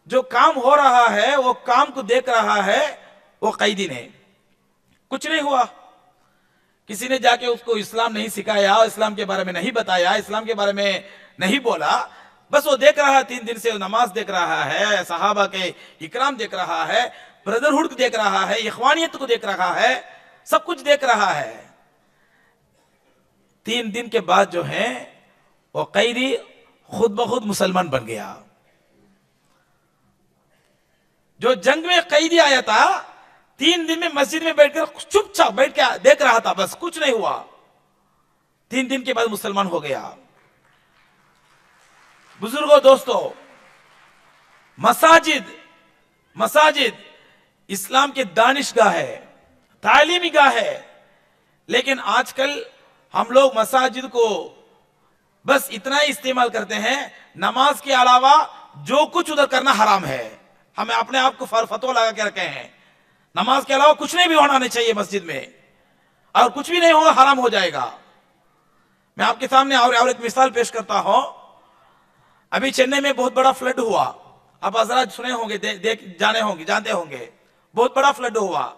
जो काम हो रहा है, वो काम को देख रहा है वो कैदी ने। कुछ नहीं हुआ। किसी ने जाके उसको इस्लाम नहीं सिखाया, इस्लाम के बारे में नहीं बताया, इस्लाम के बारे में नहीं बोला। बस वो देख रहा है, 3 दिन से नमाज देख रहा है, सहाबा के इकराम देख रहा है, ब्रदरहुड को देख रहा है, इख्वानियत को देख रहा है, सब कुछ देख रहा है। 3 दिन के बाद जो है वो कैदी खुद ब खुद मुसलमान बन गया। जो जंग में कैदी आया था, 3 दिन में मस्जिद में बैठकर चुपचाप बैठ के देख रहा था, बस कुछ नहीं हुआ। 3 दिन के बाद मुसलमान हो गया। बुजुर्गों, दोस्तों, मसाजिद इस्लाम के दानिशगाह है, तालीमी गाह है। लेकिन आजकल हम लोग मसाजिद को बस इतना ही इस्तेमाल करते हैं, नमाज के अलावा जो कुछ उधर करना हराम है। हमें अपने आप को फतवा लगा के रखे हैं, नमाज के अलावा कुछ नहीं भी होना नहीं चाहिए मस्जिद में, और कुछ भी नहीं होगा हराम हो जाएगा। मैं आपके सामने और एक मिसाल पेश करता हूं। अभी चेन्नई में बहुत बड़ा फ्लड हुआ। आप हजरात सुने होंगे, जानते होंगे, बहुत बड़ा फ्लड हुआ।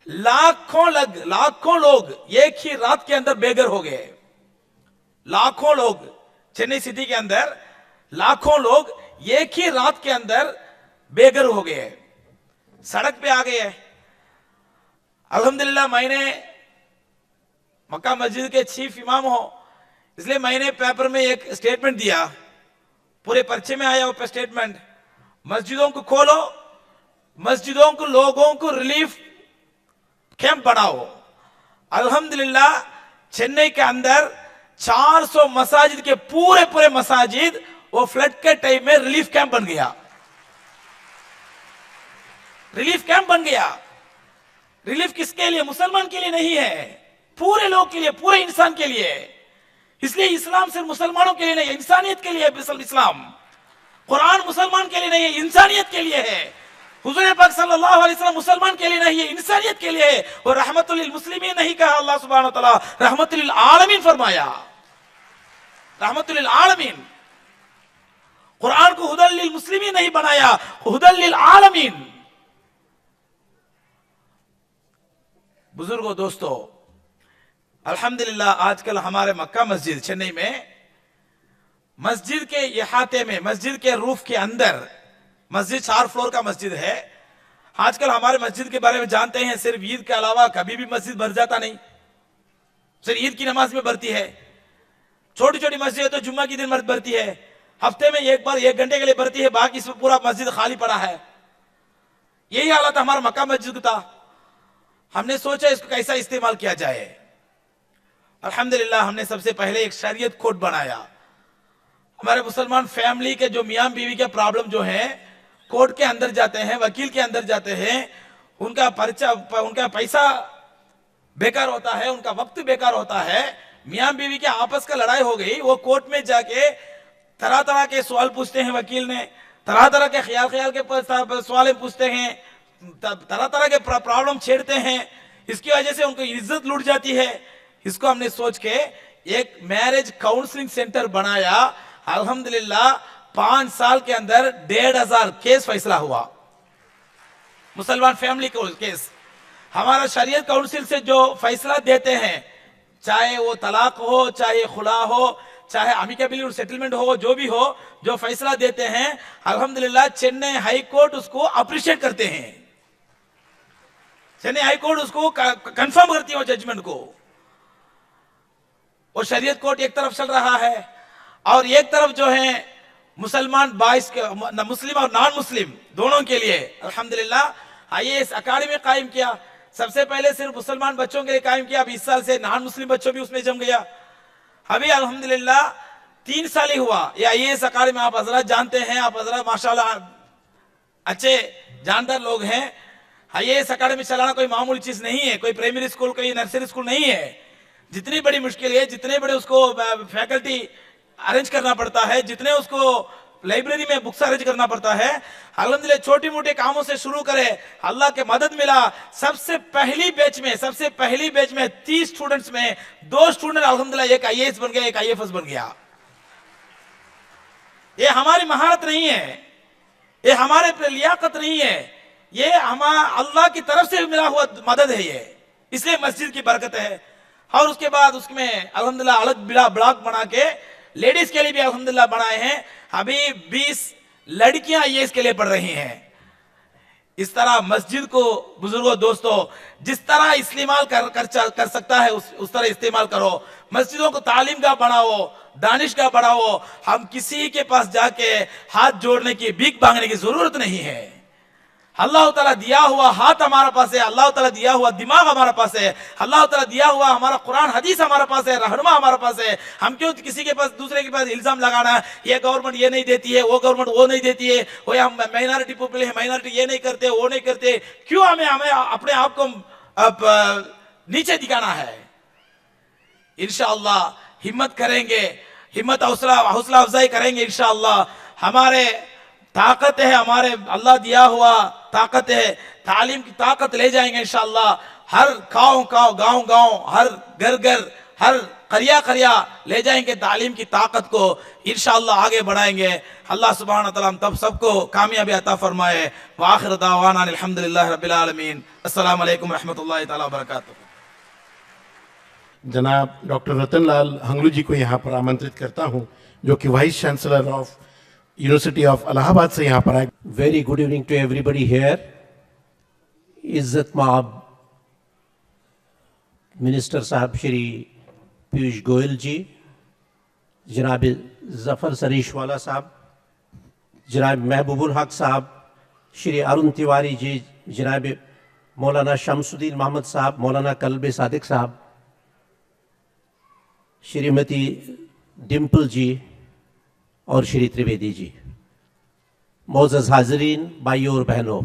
लाखों लोग एक ही रात के अंदर बेघर हो गए। लाखों लोग, चेन्नई सिटी के अंदर लाखों लोग एक ही रात के अंदर बेघर हो गए, सड़क पे आ गए। अल्हम्दुलिल्लाह, मैंने मक्का मस्जिद के चीफ इमाम हो, इसलिए मैंने पेपर में एक स्टेटमेंट दिया, पूरे पर्चे में आया वो स्टेटमेंट। मस्जिदों को खोलो, मस्जिदों को, लोगों को रिलीफ कैंप बनाओ। अल्हम्दुलिल्लाह, चेन्नई के अंदर 400 मसाजिद के पूरे मसाजिद वो फ्लड के टाइम में रिलीफ कैंप बन गया। रिलीफ कैंप बन गया। रिलीफ किसके लिए? मुसलमान के लिए नहीं है, पूरे लोग के लिए, पूरे इंसान के लिए। इसलिए इस्लाम सिर्फ मुसलमानों के लिए नहीं है, इंसानियत के लिए है। इस्लाम, कुरान मुसलमान के लिए नहीं है, इंसानियत के लिए है। हुजूर पाक सल्लल्लाहु अलैहि वसल्लम मुसलमान के लिए नहीं है, इंसानियत के लिए है। और रहमतुल लिल मुस्लिमीन नहीं कहा अल्लाह सुब्हानहु व तआला, रहमतुल लिल आलमीन फरमाया। रहमतुल लिल आलमीन। कुरान को हुदल लिल मुस्लिमीन नहीं बनाया, हुदल लिल आलमीन। बुजुर्गों, दोस्तों, अल्हम्दुलिल्लाह, आजकल हमारे मक्का मस्जिद चेन्नई में, मस्जिद के इहाते में, मस्जिद के रूफ के अंदर, मस्जिद 4 फ्लोर का मस्जिद है। आजकल हमारे मस्जिद के बारे में जानते हैं, सिर्फ ईद के अलावा कभी भी मस्जिद भर जाता नहीं, सिर्फ ईद की नमाज में भरती है। छोटी छोटी मस्जिद है तो जुम्मा की दिन भरती है, हफ्ते में एक बार 1 घंटे के लिए भरती है, बाकी इसमें पूरा मस्जिद खाली पड़ा है। यही हालत हमारा मक्का मस्जिद का था। हमने सोचा इसको कैसा इस्तेमाल किया जाए। अल्हम्दुलिल्लाह, हमने सबसे पहले एक शरीयत कोड बनाया। हमारे मुसलमान फैमिली के जो मियां बीवी के प्रॉब्लम जो है, कोर्ट के अंदर जाते हैं, वकील के अंदर जाते हैं, उनका पैसा बेकार होता है, उनका वक्त बेकार होता है। मियां बीवी के आपस का लड़ाई हो गई, वो कोर्ट में जाके तरह तरह के सवाल पूछते हैं, वकील ने तरह तरह के ख्याल के सवाल पूछते हैं, तरह तरह के प्रॉब्लम छेड़ते हैं। इसकी वजह से उनको इज्जत लूट जाती है। इसको हमने सोच के एक मैरिज काउंसलिंग सेंटर बनाया। अल्हम्दुलिल्लाह 5 साल के अंदर 1,500 केस फैसला हुआ, मुसलमान फैमिली को केस। हमारा शरीयत काउंसिल से जो फैसला देते हैं, चाहे वो तलाक हो, चाहे खुला हो, चाहे अमिकेबल सेटलमेंट हो, जो भी हो, जो फैसला देते हैं अल्हम्दुलिल्लाह चेन्नई हाई कोर्ट उसको अप्रिशिएट करते हैं। चेन्नई हाई कोर्ट उसको कंफर्म करती है वो जजमेंट को। वो शरीयत कोर्ट एक तरफ चल रहा है और एक तरफ जो है मुसलमान बाइस मुस्लिम और नॉन मुस्लिम दोनों के लिए अल्हम्दुलिल्लाह IAS अकादमी कायम किया। सबसे पहले सिर्फ मुसलमान बच्चों के लिए कायम किया, अब इस साल से नॉन मुस्लिम बच्चों भी उसमें जम गया। अभी अल्हम्दुलिल्लाह 3 साल ही हुआ ये IAS अकादमी। आप हजरत जानते हैं, आप हजरत माशाल्लाह अच्छे जानदार लोग हैं। IAS अकादमी चलाना कोई मामूली चीज नहीं है, कोई प्राइमरी स्कूल, कोई नर्सरी स्कूल नहीं है। जितनी बड़ी मुश्किल है, जितने बड़े उसको फैकल्टी अरेंज करना पड़ता है, जितने उसको लाइब्रेरी में बुक्स अरेंज करना पड़ता है, अल्हम्दुलिल्लाह छोटे मोटे कामों से शुरू करे, अल्लाह के मदद मिला। सबसे पहली बैच में 30 स्टूडेंट्स में 2 स्टूडेंट अल्हम्दुलिल्लाह एक IAS बन गया, एक IFS बन गया। ये हमारी महारत नहीं है, ये हमारे लियाकत नहीं है, ये हमारा अल्लाह की तरफ से मिला हुआ मदद है ये, इसलिए मस्जिद की बरकत है। और उसके बाद उसमें अल्हम्दुलिल्लाह अलग ब्लॉक बना के लेडीज के लिए भी अल्हम्दुलिल्लाह बनाए हैं। अभी 20 लड़कियां IAS के लिए पढ़ रही हैं। इस तरह मस्जिद को बुजुर्गों दोस्तों जिस तरह इस्तेमाल कर सकता है उस तरह इस्तेमाल करो। मस्जिदों को तालीम का बनाओ, दानिश का बढ़ाओ। हम किसी के पास जाके हाथ जोड़ने की, भीख मांगने की जरूरत नहीं है। अल्लाह ताला दिया हुआ हाथ हमारे पास है, अल्लाह ताला दिया हुआ दिमाग हमारे पास है, अल्लाह ताला दिया हुआ हमारा कुरान हदीस हमारे पास है, रहनुमा हमारे पास है। हम क्यों किसी के पास, दूसरे के पास इल्जाम लगाना, ये गवर्नमेंट ये नहीं देती है, वो गवर्नमेंट वो नहीं देती है, वो हम माइनॉरिटी पीपल है, माइनॉरिटी ये नहीं करते, वो नहीं करते, क्यों हमें अपने आप को नीचे दिखाना है? इंशाअल्लाह हिम्मत करेंगे, हिम्मत हौसला अफजाई करेंगे इंशाअल्लाह। हमारे ताकत है, हमारे अल्लाह दिया हुआ ताकत है, तालीम की ताकत ले जाएंगे इंशाअल्लाह। हर गांव, हर घर, हर करिया ले जाएंगे तालीम की ताकत को इंशाअल्लाह आगे बढ़ाएंगे। अल्लाह सुब्हानहू व तआला हम तब सबको कामयाबी अता फरमाए। व आखिर दावाना अल्हम्दुलिल्लाहि रब्बिल आलमीन। अस्सलामु अलैकुम रहमतुल्लाहि तआला व बरकातहू। जनाब डॉक्टर रतनलाल हंगलू जी को यहाँ पर आमंत्रित करता हूँ, जो कि vice chancellor of university of Allahabad से यहाँ पर आए। Very good evening to everybody here. इज्जत माब मिनिस्टर साहब श्री पीयूष गोयल जी, जनाब जफर सरीशवाला साहब, जनाब महबूबुल हक साहब, श्री अरुण तिवारी जी, जनाब मौलाना शमसुद्दीन मोहम्मद साहब, मौलाना कल्बे सादिक साहब, श्रीमती डिम्पल जी और श्री त्रिवेदी जी, मोअज़्ज़ज़ हाज़रीन, भाइयों और बहनों,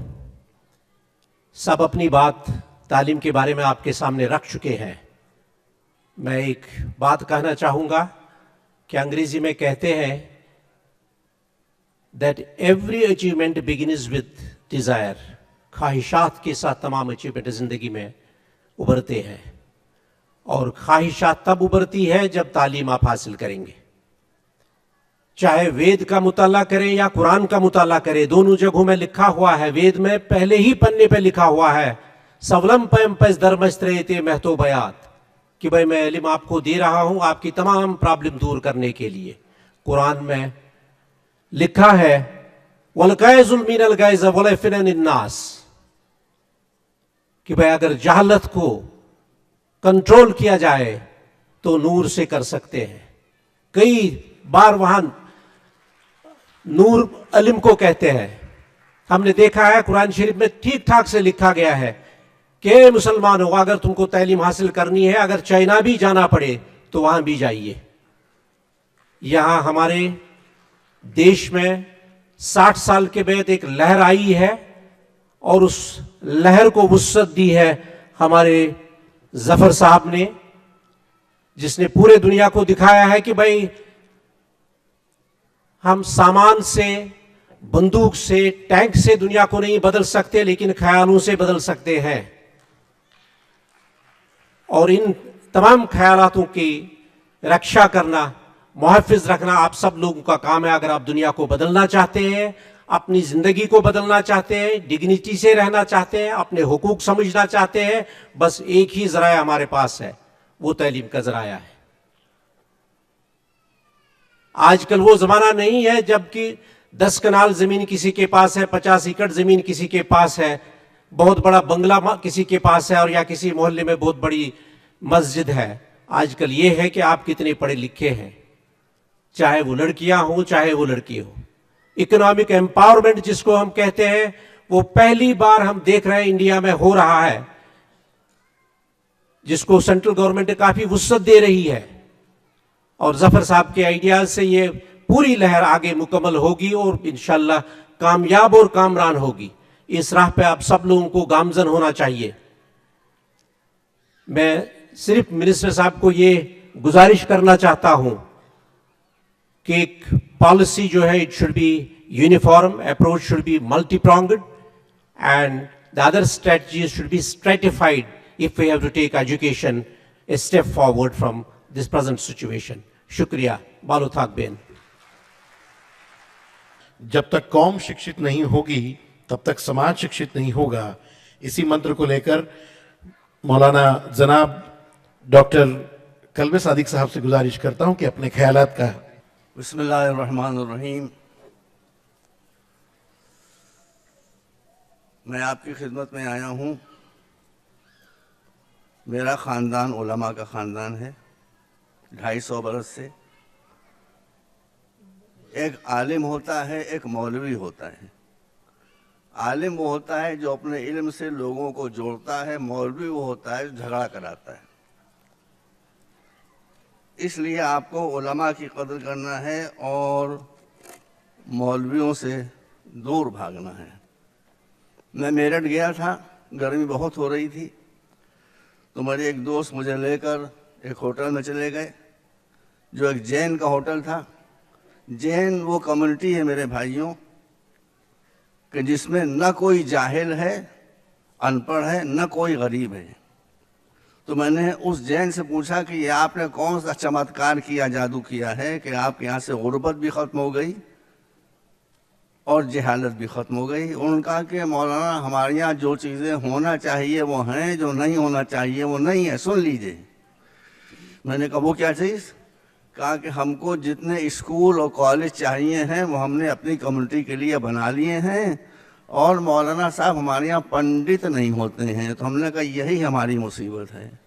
सब अपनी बात तालीम के बारे में आपके सामने रख चुके हैं। मैं एक बात कहना चाहूँगा कि अंग्रेजी में कहते हैं that every achievement begins with desire. ख्वाहिशात के साथ तमाम अचीवमेंट ज़िंदगी में उभरते हैं, और ख्वाहिशात तब उभरती है जब तालीम आप हासिल करेंगे। चाहे वेद का मुताला करें या कुरान का मुताला करें, दोनों जगहों में लिखा हुआ है, वेद में पहले ही पन्ने पे लिखा हुआ है सवलम पैम पैस दरमस्त्रेते महतो बयात, कि भाई मैं इल्म आपको दे रहा हूं आपकी तमाम प्रॉब्लम दूर करने के लिए। कुरान में लिखा है वलकायजुल मिनल गायज वलफिनन अन्नास, कि भाई अगर जहालत को कंट्रोल किया जाए तो नूर से कर सकते हैं। कई बार वहां नूर इल्म को कहते हैं। हमने देखा है कुरान शरीफ में ठीक ठाक से लिखा गया है कि मुसलमानों, अगर तुमको तालीम हासिल करनी है, अगर चाइना भी जाना पड़े तो वहां भी जाइए। यहां हमारे देश में 60 साल के बाद एक लहर आई है, और उस लहर को वुस्सत दी है हमारे जफर साहब ने, जिसने पूरे दुनिया को दिखाया है कि भाई हम सामान से, बंदूक से, टैंक से दुनिया को नहीं बदल सकते, लेकिन ख्यालों से बदल सकते हैं। और इन तमाम ख्यालातों की रक्षा करना, मुहफ़्फ़िज़ रखना आप सब लोगों का काम है। अगर आप दुनिया को बदलना चाहते हैं, अपनी ज़िंदगी को बदलना चाहते हैं, डिग्निटी से रहना चाहते हैं, अपने हुकूक समझना चाहते हैं, बस एक ही ज़राया हमारे पास है, वो तालीम का ज़राया है। आजकल वो ज़माना नहीं है जबकि 10 कनाल ज़मीन किसी के पास है, 50 एकड़ ज़मीन किसी के पास है, बहुत बड़ा बंगला किसी के पास है, और या किसी मोहल्ले में बहुत बड़ी मस्जिद है। आजकल ये है कि आप कितने पढ़े लिखे हैं, चाहे वो लड़कियां हो चाहे वो लड़की हो। इकोनॉमिक एम्पावरमेंट जिसको हम कहते हैं, वो पहली बार हम देख रहे हैं इंडिया में हो रहा है, जिसको सेंट्रल गवर्नमेंट काफी वुसअत दे रही है। और जफर साहब के आइडियाज से ये पूरी लहर आगे मुकम्मल होगी और इंशाल्लाह कामयाब और कामरान होगी। इस राह पे आप सब लोगों को गामजन होना चाहिए। मैं सिर्फ मिनिस्टर साहब को ये गुजारिश करना चाहता हूं कि एक पॉलिसी जो है, it should be uniform, approach should be multi pronged and the other strategies should be stratified if we have to take education a step forward from this present situation. शुक्रिया। बालो थाक बेन। जब तक कौम शिक्षित नहीं होगी तब तक समाज शिक्षित नहीं होगा। इसी मंत्र को लेकर मौलाना जनाब डॉक्टर कल्बे सादिक साहब से गुजारिश करता हूं कि अपने ख्यालात का। बिस्मिल्लाहिर्रहमानिर्रहीम। मैं आपकी खिदमत में आया हूं। मेरा ख़ानदान उलमा का ख़ानदान है। 250 बरस से एक आलिम होता है, एक मौलवी होता है। आलिम वो होता है जो अपने इल्म से लोगों को जोड़ता है, मौलवी वो होता है जो झगड़ा कराता है। इसलिए आपको उलमा की कदर करना है और मौलवियों से दूर भागना है। मैं मेरठ गया था, गर्मी बहुत हो रही थी, तो मेरे एक दोस्त मुझे लेकर एक होटल में चले गए जो एक जैन का होटल था। जैन वो कम्युनिटी है मेरे भाइयों कि जिसमें न कोई जाहिल है, अनपढ़ है, न कोई गरीब है। तो मैंने उस जैन से पूछा कि ये आपने कौन सा चमत्कार किया, जादू किया है कि आपके यहाँ से गुर्बत भी ख़त्म हो गई और जहालत भी ख़त्म हो गई। उन्होंने कहा कि मौलाना हमारे यहाँ जो चीज़ें होना चाहिए वो हैं, जो नहीं होना चाहिए वो नहीं है, सुन लीजिए। मैंने कहा वो क्या चीज़? कहा कि हमको जितने स्कूल और कॉलेज चाहिए हैं वो हमने अपनी कम्युनिटी के लिए बना लिए हैं, और मौलाना साहब हमारे यहाँ पंडित नहीं होते हैं। तो हमने कहा यही हमारी मुसीबत है।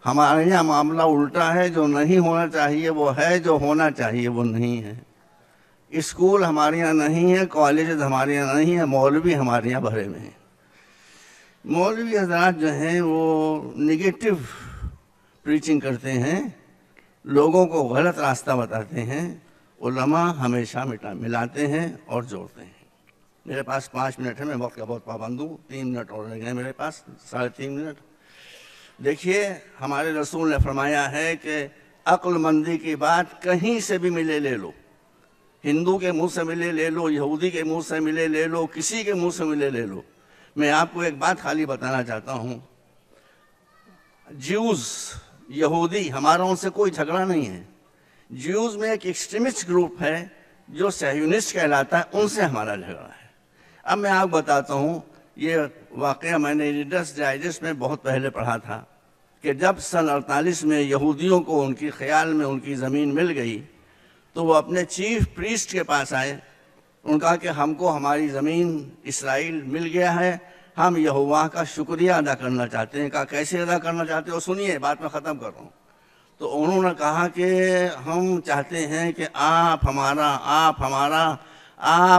हमारे यहाँ मामला उल्टा है, जो नहीं होना चाहिए वो है, जो होना चाहिए वो नहीं है। स्कूल हमारे यहाँ नहीं है, कॉलेज हमारे यहाँ नहीं है, मौलवी हमारे यहाँ भरे में हैं। मौलवी हज़रात जो हैं वो निगेटिव प्रीचिंग करते हैं, लोगों को गलत रास्ता बताते हैं। उलमा हमेशा मिलाते हैं और जोड़ते हैं। मेरे पास 5 मिनट है, मैं वक्त का बहुत पाबंद हूँ। 3 मिनट और रह गए मेरे पास, 3.5 मिनट। देखिए, हमारे रसूल ने फरमाया है कि अक्लमंदी की बात कहीं से भी मिले ले लो। हिंदू के मुंह से मिले ले लो, यहूदी के मुंह से मिले ले लो, किसी के मुंह से मिले ले लो। मैं आपको एक बात खाली बताना चाहता हूँ। ज्यूज़, यहूदी, हमारा उनसे कोई झगड़ा नहीं है। ज्यूज़ में एक एक्सट्रीमिस्ट ग्रुप है जो सह्यूनिस्ट कहलाता है, उनसे हमारा झगड़ा है। अब मैं आपको बताता हूँ, ये वाक़या मैंने रीडर्स डाइजेस्ट में बहुत पहले पढ़ा था कि जब सन 48 में यहूदियों को उनकी ख्याल में उनकी ज़मीन मिल गई तो वो अपने चीफ प्रीस्ट के पास आए। उन्होंने कहा कि हमको हमारी ज़मीन इसराइल मिल गया है, हम यहोवा का शुक्रिया अदा करना चाहते हैं। कहा कैसे अदा करना चाहते हो? सुनिए, बात मैं ख़त्म कर रहा हूँ। तो उन्होंने कहा कि हम चाहते हैं कि आप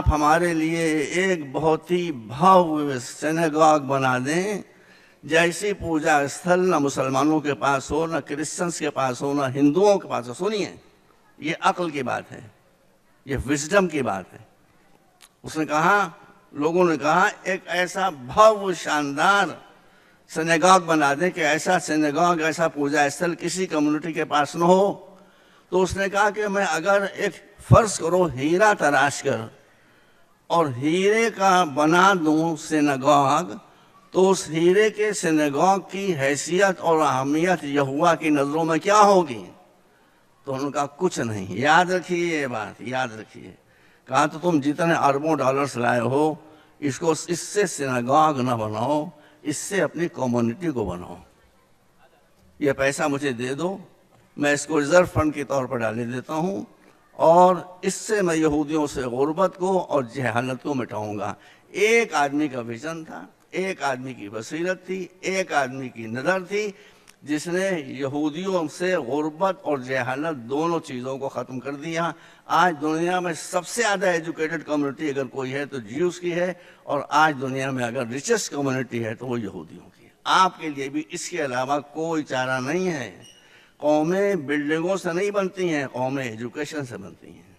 हमारे लिए एक बहुत ही भव्य सिनेगॉग बना दें, जैसी पूजा स्थल न मुसलमानों के पास हो, न क्रिश्चियंस के पास हो, न हिंदुओं के पास हो। सुनिए, ये अक्ल की बात है, ये विजडम की बात है। उसने कहा, लोगों ने कहा एक ऐसा भव्य शानदार सिनेगॉग बना दें कि ऐसा सिनेगॉग, ऐसा पूजा स्थल किसी कम्युनिटी के पास न हो। तो उसने कहा कि मैं अगर एक फ़र्ज़ करो हीरा तराश कर और हीरे का बना दूं सिनेगॉग, तो उस हीरे के सिनेगॉग की हैसियत और अहमियत यहोवा की नज़रों में क्या होगी? तो उन्होंने कहा कुछ नहीं, याद रखिए ये बात, याद रखिए। कहा तो तुम जितने अरबों डॉलर्स लाए हो इसको, इससे सिनागॉग ना बनाओ, इससे अपनी कम्युनिटी को बनाओ। ये पैसा मुझे दे दो, मैं इसको रिजर्व फंड के तौर पर डाले देता हूँ और इससे मैं यहूदियों से गुर्बत को और जहालत को मिटाऊंगा। एक आदमी का विजन था, एक आदमी की बसीरत थी, एक आदमी की नज़र थी, जिसने यहूदियों से गुर्बत और जहालत दोनों चीज़ों को ख़त्म कर दिया। आज दुनिया में सबसे ज़्यादा एजुकेटेड कम्युनिटी अगर कोई है तो ज्यूज़ की है, और आज दुनिया में अगर रिचेस्ट कम्युनिटी है तो वो यहूदियों की है। आपके लिए भी इसके अलावा कोई चारा नहीं है। कौमें बिल्डिंगों से नहीं बनती हैं, कौमें एजुकेशन से बनती हैं,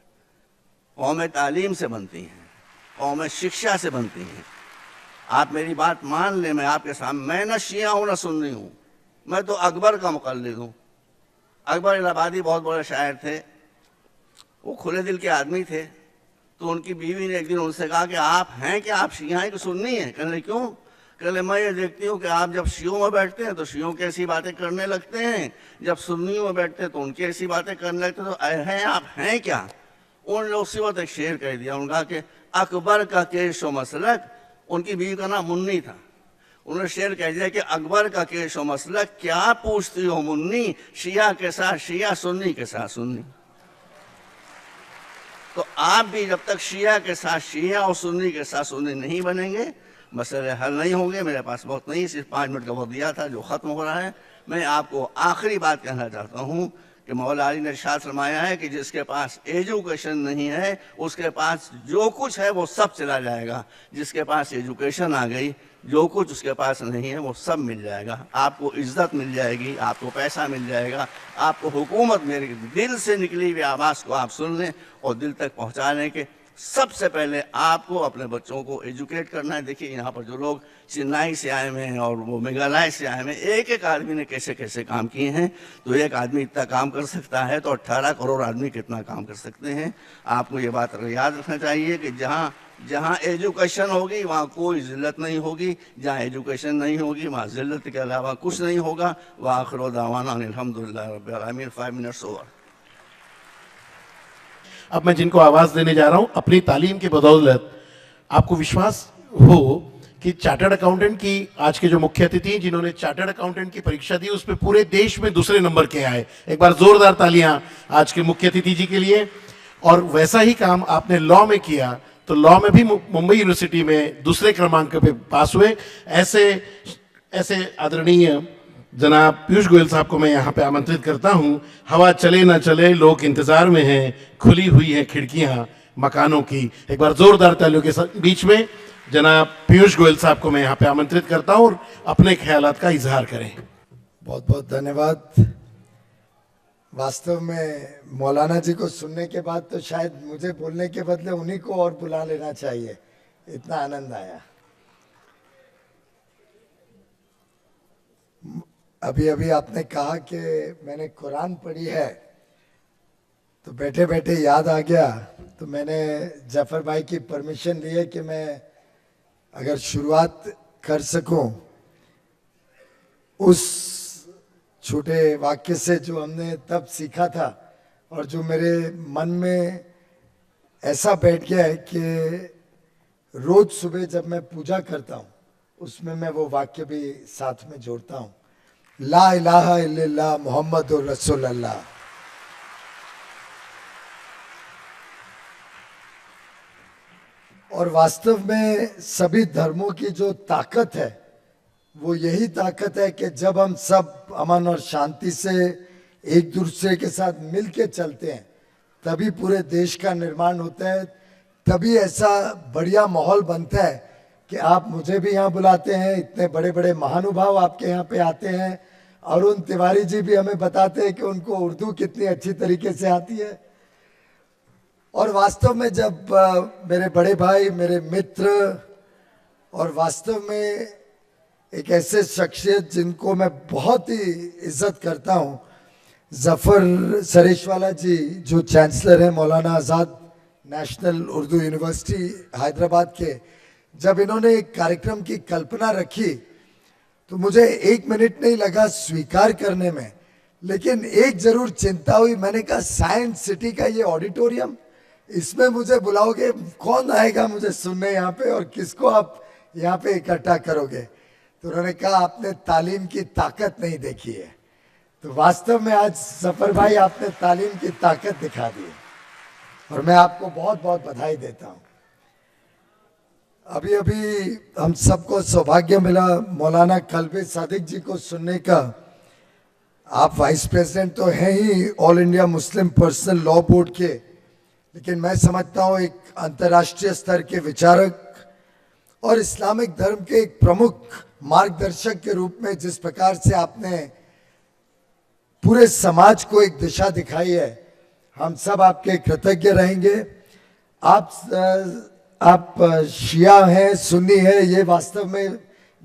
कौमें तालीम से बनती हैं, कौमें शिक्षा से बनती हैं। आप मेरी बात मान लें, मैं आपके सामने, मैं ना शिया हूँ ना सुन्नी हूँ, मैं तो अकबर का मुक़ल्लिद हूँ। अकबर इलाहाबादी बहुत बड़े शायर थे, वो खुले दिल के आदमी थे। तो उनकी बीवी ने एक दिन उनसे कहा कि आप हैं क्या, आप शिया हैं कि सुन्नी हैं? कहने क्यों? कहले मैं ये देखती हूँ कि आप जब शियों में बैठते हैं तो शियों की ऐसी बातें करने लगते हैं, जब सुन्नियों में बैठते हैं तो उनकी ऐसी बातें करने लगते हैं, तो हैं आप हैं क्या? उन्होंने उसी वक्त एक शेर कह दिया, उन्होंने कहा कि अकबर का केश व मसलक, उनकी बीवी का नाम मुन्नी था, उन्होंने शेर कह दिया कि अकबर का केश व मसलक क्या पूछती हो मुन्नी, शिया के साथ शिया, सुन्नी के साथ सुन्नी। तो आप भी जब तक शिया के साथ शिया और सुन्नी के साथ सुन्नी नहीं बनेंगे, मसले हल नहीं होंगे। मेरे पास बहुत नहीं, सिर्फ 5 मिनट का वक्त दिया था जो ख़त्म हो रहा है। मैं आपको आखिरी बात कहना चाहता हूँ कि मौला अली ने इरशाद फरमाया है कि जिसके पास एजुकेशन नहीं है उसके पास जो कुछ है वो सब चला जाएगा, जिसके पास एजुकेशन आ गई जो कुछ उसके पास नहीं है वो सब मिल जाएगा। आपको इज्जत मिल जाएगी, आपको पैसा मिल जाएगा, आपको हुकूमत, मेरे दिल से निकली हुई आवाज़ को आप सुन लें और दिल तक पहुँचाने के सबसे पहले आपको अपने बच्चों को एजुकेट करना है। देखिए यहाँ पर जो लोग चेन्नई से आए हुए हैं और वो मेघालय से आए हुए हैं, एक एक आदमी ने कैसे कैसे काम किए हैं। तो एक आदमी इतना काम कर सकता है तो 18 करोड़ आदमी कितना काम कर सकते हैं। आपको ये बात याद रखना चाहिए कि जहाँ जहाँ एजुकेशन होगी वहाँ कोई जिल्लत नहीं होगी, जहाँ एजुकेशन नहीं होगी वहाँ जिल्लत के अलावा कुछ नहीं होगा। वाखिर दावाना अल्हम्दुलिल्लाह रब्बिल आलमीन। 5 मिनट्स ओवर। अब मैं जिनको आवाज देने जा रहा हूं, अपनी तालीम की बदौलत आपको विश्वास हो कि चार्टर्ड अकाउंटेंट की आज के जो मुख्य अतिथि हैं, जिन्होंने चार्टर्ड अकाउंटेंट की परीक्षा दी, उस पर पूरे देश में दूसरे नंबर के आए। एक बार जोरदार तालियां आज के मुख्य अतिथि जी के लिए। और वैसा ही काम आपने लॉ में किया, तो लॉ में भी मुंबई यूनिवर्सिटी में दूसरे क्रमांक पे पास हुए। ऐसे आदरणीय जनाब पीयूष गोयल साहब को मैं यहाँ पे आमंत्रित करता हूँ। हवा चले ना चले, लोग इंतजार में हैं, खुली हुई हैं खिड़कियाँ मकानों की। एक बार जोरदार तालियों के बीच में जनाब पीयूष गोयल साहब को मैं यहाँ पे आमंत्रित करता हूँ और अपने ख्यालात का इजहार करें। बहुत बहुत धन्यवाद। वास्तव में मौलाना जी को सुनने के बाद तो शायद मुझे बोलने के बदले उन्हीं को और बुला लेना चाहिए, इतना आनंद आया। अभी अभी आपने कहा कि मैंने कुरान पढ़ी है, तो बैठे बैठे याद आ गया, तो मैंने जफर भाई की परमिशन ली है कि मैं अगर शुरुआत कर सकूं उस छोटे वाक्य से जो हमने तब सीखा था और जो मेरे मन में ऐसा बैठ गया है कि रोज सुबह जब मैं पूजा करता हूं उसमें मैं वो वाक्य भी साथ में जोड़ता हूं, ला इलाहा इल्लल्लाह मुहम्मदुर रसूलुल्लाह। और वास्तव में सभी धर्मों की जो ताकत है वो यही ताकत है कि जब हम सब अमन और शांति से एक दूसरे के साथ मिल के चलते हैं तभी पूरे देश का निर्माण होता है, तभी ऐसा बढ़िया माहौल बनता है कि आप मुझे भी यहाँ बुलाते हैं, इतने बड़े बड़े महानुभाव आपके यहाँ पे आते हैं। अरुण तिवारी जी भी हमें बताते हैं कि उनको उर्दू कितनी अच्छी तरीके से आती है। और वास्तव में जब मेरे बड़े भाई, मेरे मित्र और वास्तव में एक ऐसे शख्सियत जिनको मैं बहुत ही इज्जत करता हूँ, जफर सरेशवाला जी जो चांसलर हैं मौलाना आज़ाद नेशनल उर्दू यूनिवर्सिटी हैदराबाद के, जब इन्होंने एक कार्यक्रम की कल्पना रखी तो मुझे 1 मिनट नहीं लगा स्वीकार करने में लेकिन एक जरूर चिंता हुई, मैंने कहा साइंस सिटी का ये ऑडिटोरियम, इसमें मुझे बुलाओगे, कौन आएगा मुझे सुनने यहाँ पे, और किसको आप यहाँ पे इकट्ठा करोगे? तो उन्होंने कहा आपने तालीम की ताकत नहीं देखी है। तो वास्तव में आज जफर भाई आपने तालीम की ताकत दिखा दी है और मैं आपको बहुत बहुत बधाई देता हूँ। अभी अभी हम सबको सौभाग्य मिला मौलाना कल्बे सादिक जी को सुनने का। आप वाइस प्रेसिडेंट तो हैं ही all India Muslim personal law board के, लेकिन मैं समझता हूँ एक अंतर्राष्ट्रीय स्तर के विचारक और इस्लामिक धर्म के एक प्रमुख मार्गदर्शक के रूप में जिस प्रकार से आपने पूरे समाज को एक दिशा दिखाई है, हम सब आपके कृतज्ञ रहेंगे। आप शिया हैं, सुन्नी हैं, ये वास्तव में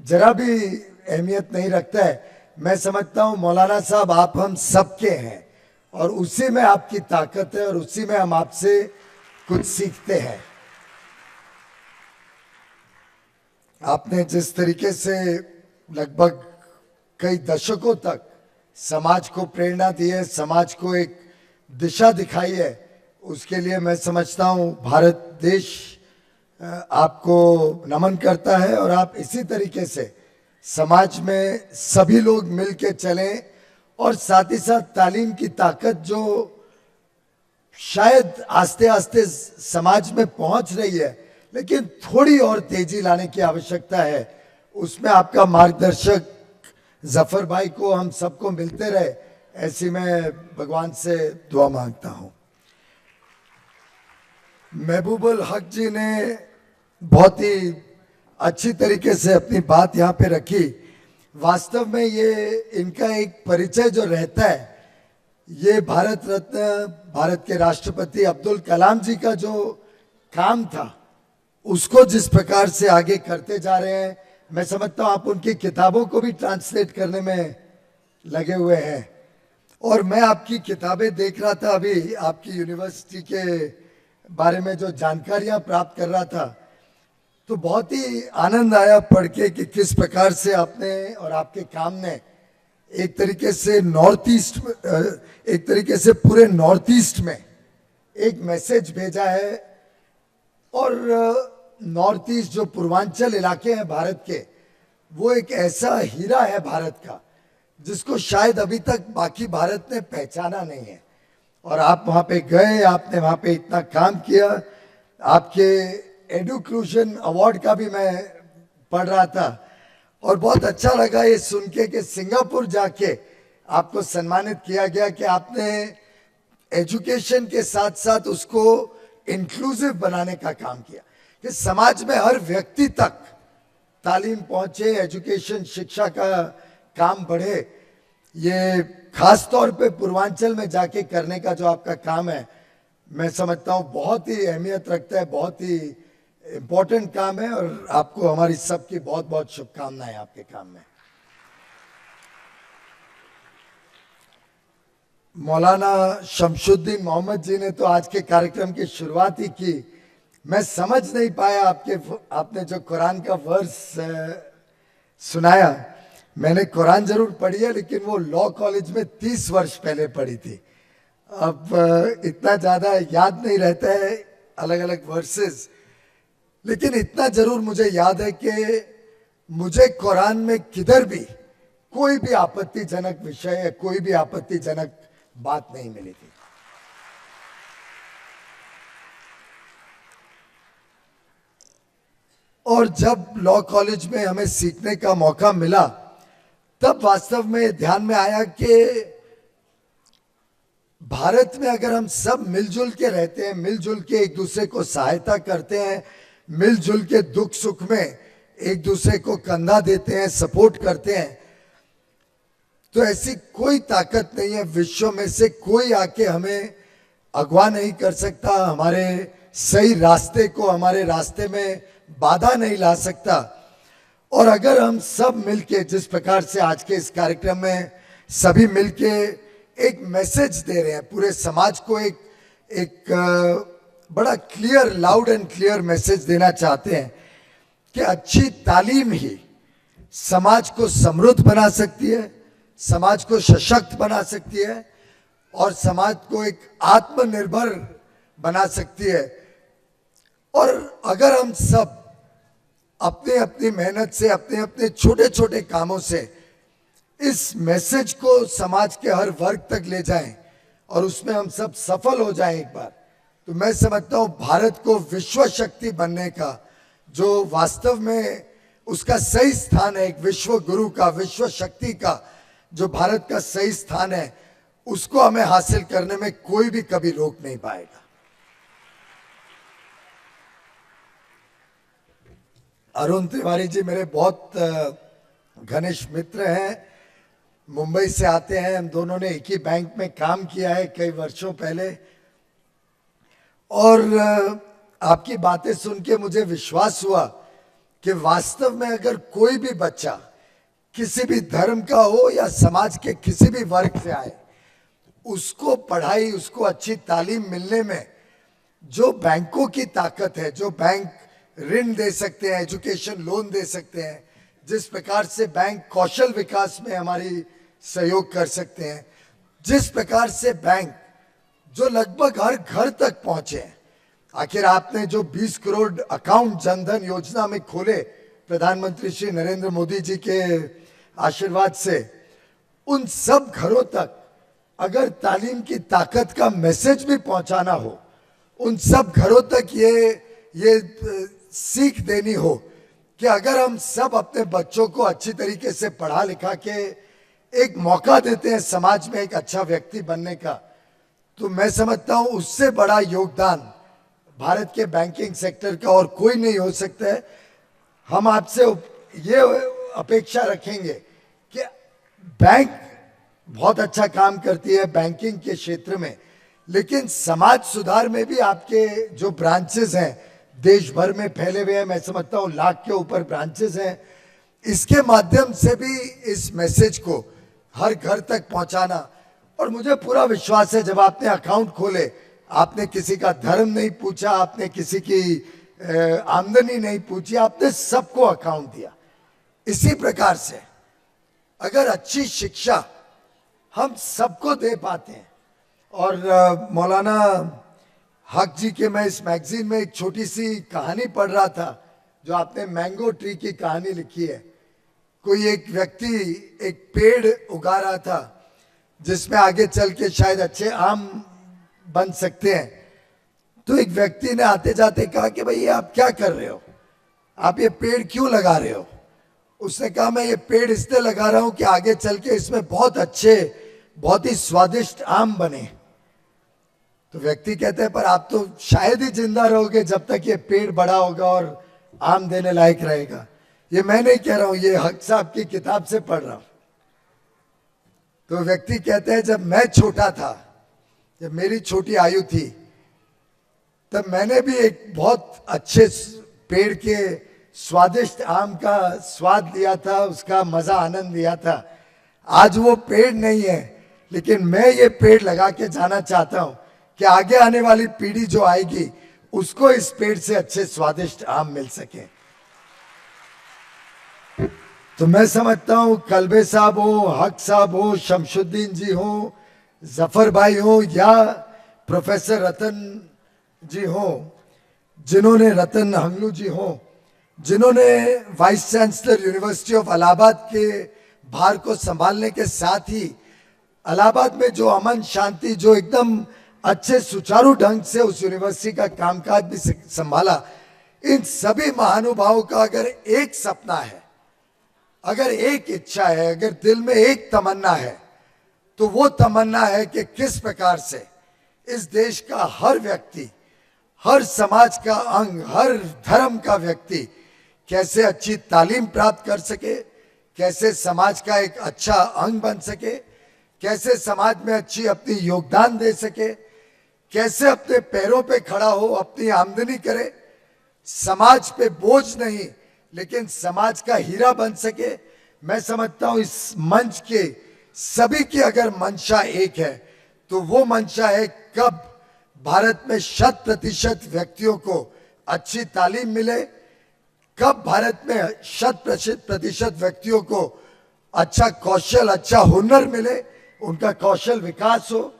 जरा भी अहमियत नहीं रखता है। मैं समझता हूं मौलाना साहब आप हम सबके हैं और उसी में आपकी ताकत है और उसी में हम आपसे कुछ सीखते हैं। आपने जिस तरीके से लगभग कई दशकों तक समाज को प्रेरणा दी है, समाज को एक दिशा दिखाई है, उसके लिए मैं समझता हूं भारत देश आपको नमन करता है और आप इसी तरीके से समाज में सभी लोग मिलके चलें और साथ ही साथ तालीम की ताकत जो शायद आस्ते आस्ते समाज में पहुंच रही है लेकिन थोड़ी और तेजी लाने की आवश्यकता है, उसमें आपका मार्गदर्शक जफर भाई को हम सबको मिलते रहे, ऐसी मैं भगवान से दुआ मांगता हूं। महबूबुल हक जी ने बहुत ही अच्छी तरीके से अपनी बात यहाँ पे रखी। वास्तव में ये इनका एक परिचय जो रहता है, ये भारत रत्न भारत के राष्ट्रपति अब्दुल कलाम जी का जो काम था उसको जिस प्रकार से आगे करते जा रहे हैं, मैं समझता हूँ आप उनकी किताबों को भी ट्रांसलेट करने में लगे हुए हैं। और मैं आपकी किताबें देख रहा था, अभी आपकी यूनिवर्सिटी के बारे में जो जानकारियां प्राप्त कर रहा था, तो बहुत ही आनंद आया पढ़ के कि किस प्रकार से आपने और आपके काम ने एक तरीके से नॉर्थ ईस्ट, एक तरीके से पूरे नॉर्थ ईस्ट में एक मैसेज भेजा है। और नॉर्थ ईस्ट जो पूर्वांचल इलाके हैं भारत के, वो एक ऐसा हीरा है भारत का जिसको शायद अभी तक बाकी भारत ने पहचाना नहीं है। और आप वहां पे गए, आपने वहां पे इतना काम किया। आपके एडुक्लूजन अवार्ड का भी मैं पढ़ रहा था और बहुत अच्छा लगा ये सुन के कि सिंगापुर जाके आपको सम्मानित किया गया कि आपने एजुकेशन के साथ साथ उसको इंक्लूसिव बनाने का काम किया कि समाज में हर व्यक्ति तक तालीम पहुंचे, एजुकेशन शिक्षा का काम बढ़े। ये खास तौर पे पूर्वांचल में जाके करने का जो आपका काम है, मैं समझता हूँ बहुत ही अहमियत रखता है, बहुत ही इम्पोर्टेंट काम है और आपको हमारी सबकी बहुत बहुत शुभकामनाएं आपके काम में। मौलाना शमशुद्दीन मोहम्मद जी ने तो आज के कार्यक्रम की शुरुआत ही की। मैं समझ नहीं पाया आपने जो कुरान का वर्स सुनाया, मैंने कुरान जरूर पढ़ी है लेकिन वो लॉ कॉलेज में 30 वर्ष पहले पढ़ी थी। अब इतना ज्यादा याद नहीं रहता है अलग अलग वर्सेस, लेकिन इतना जरूर मुझे याद है कि मुझे कुरान में किधर भी कोई भी आपत्तिजनक विषय या कोई भी आपत्तिजनक बात नहीं मिली थी। और जब लॉ कॉलेज में हमें सीखने का मौका मिला, तब वास्तव में ध्यान में आया कि भारत में अगर हम सब मिलजुल के रहते हैं, मिलजुल के एक दूसरे को सहायता करते हैं, मिलजुल के दुख सुख में एक दूसरे को कंधा देते हैं, सपोर्ट करते हैं, तो ऐसी कोई ताकत नहीं है विश्व में से कोई आके हमें अगवा नहीं कर सकता, हमारे सही रास्ते को, हमारे रास्ते में बाधा नहीं ला सकता। और अगर हम सब मिलके जिस प्रकार से आज के इस कार्यक्रम में सभी मिलके एक मैसेज दे रहे हैं, पूरे समाज को एक बड़ा clear, loud and clear message देना चाहते हैं कि अच्छी तालीम ही समाज को समृद्ध बना सकती है, समाज को सशक्त बना सकती है और समाज को एक आत्मनिर्भर बना सकती है। और अगर हम सब अपने अपनी मेहनत से, अपने अपने छोटे छोटे कामों से इस मैसेज को समाज के हर वर्ग तक ले जाएं और उसमें हम सब सफल हो जाएं एक बार, तो मैं समझता हूं भारत को विश्व शक्ति बनने का जो वास्तव में उसका सही स्थान है, एक विश्व गुरु का, विश्व शक्ति का जो भारत का सही स्थान है, उसको हमें हासिल करने में कोई भी कभी रोक नहीं पाएगा। अरुण तिवारी जी मेरे बहुत घनिष्ठ मित्र हैं, मुंबई से आते हैं, हम दोनों ने एक ही बैंक में काम किया है कई वर्षों पहले। और आपकी बातें सुन के मुझे विश्वास हुआ कि वास्तव में अगर कोई भी बच्चा किसी भी धर्म का हो या समाज के किसी भी वर्ग से आए, उसको पढ़ाई, उसको अच्छी तालीम मिलने में जो बैंकों की ताकत है, जो बैंक ऋण दे सकते हैं, एजुकेशन लोन दे सकते हैं, जिस प्रकार से बैंक कौशल विकास में हमारी सहयोग कर सकते हैं, जिस प्रकार से बैंक जो लगभग हर घर तक पहुंचे हैं। आखिर आपने जो 20 करोड़ अकाउंट जनधन योजना में खोले प्रधानमंत्री श्री नरेंद्र मोदी जी के आशीर्वाद से, उन सब घरों तक अगर तालीम की ताकत का मैसेज भी पहुंचाना हो, उन सब घरों तक ये सीख देनी हो कि अगर हम सब अपने बच्चों को अच्छी तरीके से पढ़ा लिखा के एक मौका देते हैं समाज में एक अच्छा व्यक्ति बनने का, तो मैं समझता हूं उससे बड़ा योगदान भारत के बैंकिंग सेक्टर का और कोई नहीं हो सकता है। हम आपसे ये अपेक्षा रखेंगे कि बैंक बहुत अच्छा काम करती है बैंकिंग के क्षेत्र में, लेकिन समाज सुधार में भी आपके जो ब्रांचेस हैं देश भर में फैले हुए हैं, मैं समझता हूँ 1 लाख के ऊपर ब्रांचेस हैं, इसके माध्यम से भी इस मैसेज को हर घर तक पहुंचाना। और मुझे पूरा विश्वास है जब आपने अकाउंट खोले, आपने किसी का धर्म नहीं पूछा, आपने किसी की आमदनी नहीं पूछी, आपने सबको अकाउंट दिया। इसी प्रकार से अगर अच्छी शिक्षा हम सबको दे पाते हैं, और मौलाना हक जी के मैं इस मैगजीन में एक छोटी सी कहानी पढ़ रहा था जो आपने मैंगो ट्री की कहानी लिखी है। कोई एक व्यक्ति एक पेड़ उगा रहा था जिसमें आगे चल के शायद अच्छे आम बन सकते हैं। तो एक व्यक्ति ने आते जाते कहा कि भाई ये आप क्या कर रहे हो, आप ये पेड़ क्यों लगा रहे हो? उसने कहा मैं ये पेड़ इसलिए लगा रहा हूं कि आगे चल के इसमें बहुत अच्छे, बहुत ही स्वादिष्ट आम बने। तो व्यक्ति कहते हैं पर आप तो शायद ही जिंदा रहोगे जब तक ये पेड़ बड़ा होगा और आम देने लायक रहेगा। ये मैं नहीं कह रहा हूं, ये हक साहब की किताब से पढ़ रहा हूं। तो व्यक्ति कहते हैं जब मैं छोटा था, जब मेरी छोटी आयु थी, तब मैंने भी एक बहुत अच्छे पेड़ के स्वादिष्ट आम का स्वाद लिया था, उसका मजा आनंद लिया था। आज वो पेड़ नहीं है, लेकिन मैं ये पेड़ लगा के जाना चाहता हूं कि आगे आने वाली पीढ़ी जो आएगी उसको इस पेड़ से अच्छे स्वादिष्ट आम मिल सके। तो मैं समझता हूं कल्बे साहब हो, हक साहब हो, शमशुद्दीन जी हो, जफर भाई हो या प्रोफेसर रतन जी हो, जिन्होंने रतन हंगलू जी हो, जिन्होंने vice chancellor university of Allahabad के भार को संभालने के साथ ही इलाहाबाद में जो अमन शांति, जो एकदम अच्छे सुचारू ढंग से उस यूनिवर्सिटी का कामकाज भी संभाला, इन सभी महानुभावों का अगर एक सपना है, अगर एक इच्छा है, अगर दिल में एक तमन्ना है, तो वो तमन्ना है कि किस प्रकार से इस देश का हर व्यक्ति, हर समाज का अंग, हर धर्म का व्यक्ति कैसे अच्छी तालीम प्राप्त कर सके, कैसे समाज का एक अच्छा अंग बन सके, कैसे समाज में अच्छी अपनी योगदान दे सके, कैसे अपने पैरों पे खड़ा हो, अपनी आमदनी करे, समाज पे बोझ नहीं लेकिन समाज का हीरा बन सके। मैं समझता हूं इस मंच के सभी की अगर मंशा एक है तो वो मंशा है कब भारत में 100% व्यक्तियों को अच्छी तालीम मिले, कब भारत में 100% व्यक्तियों को अच्छा कौशल, अच्छा हुनर मिले, उनका कौशल विकास हो,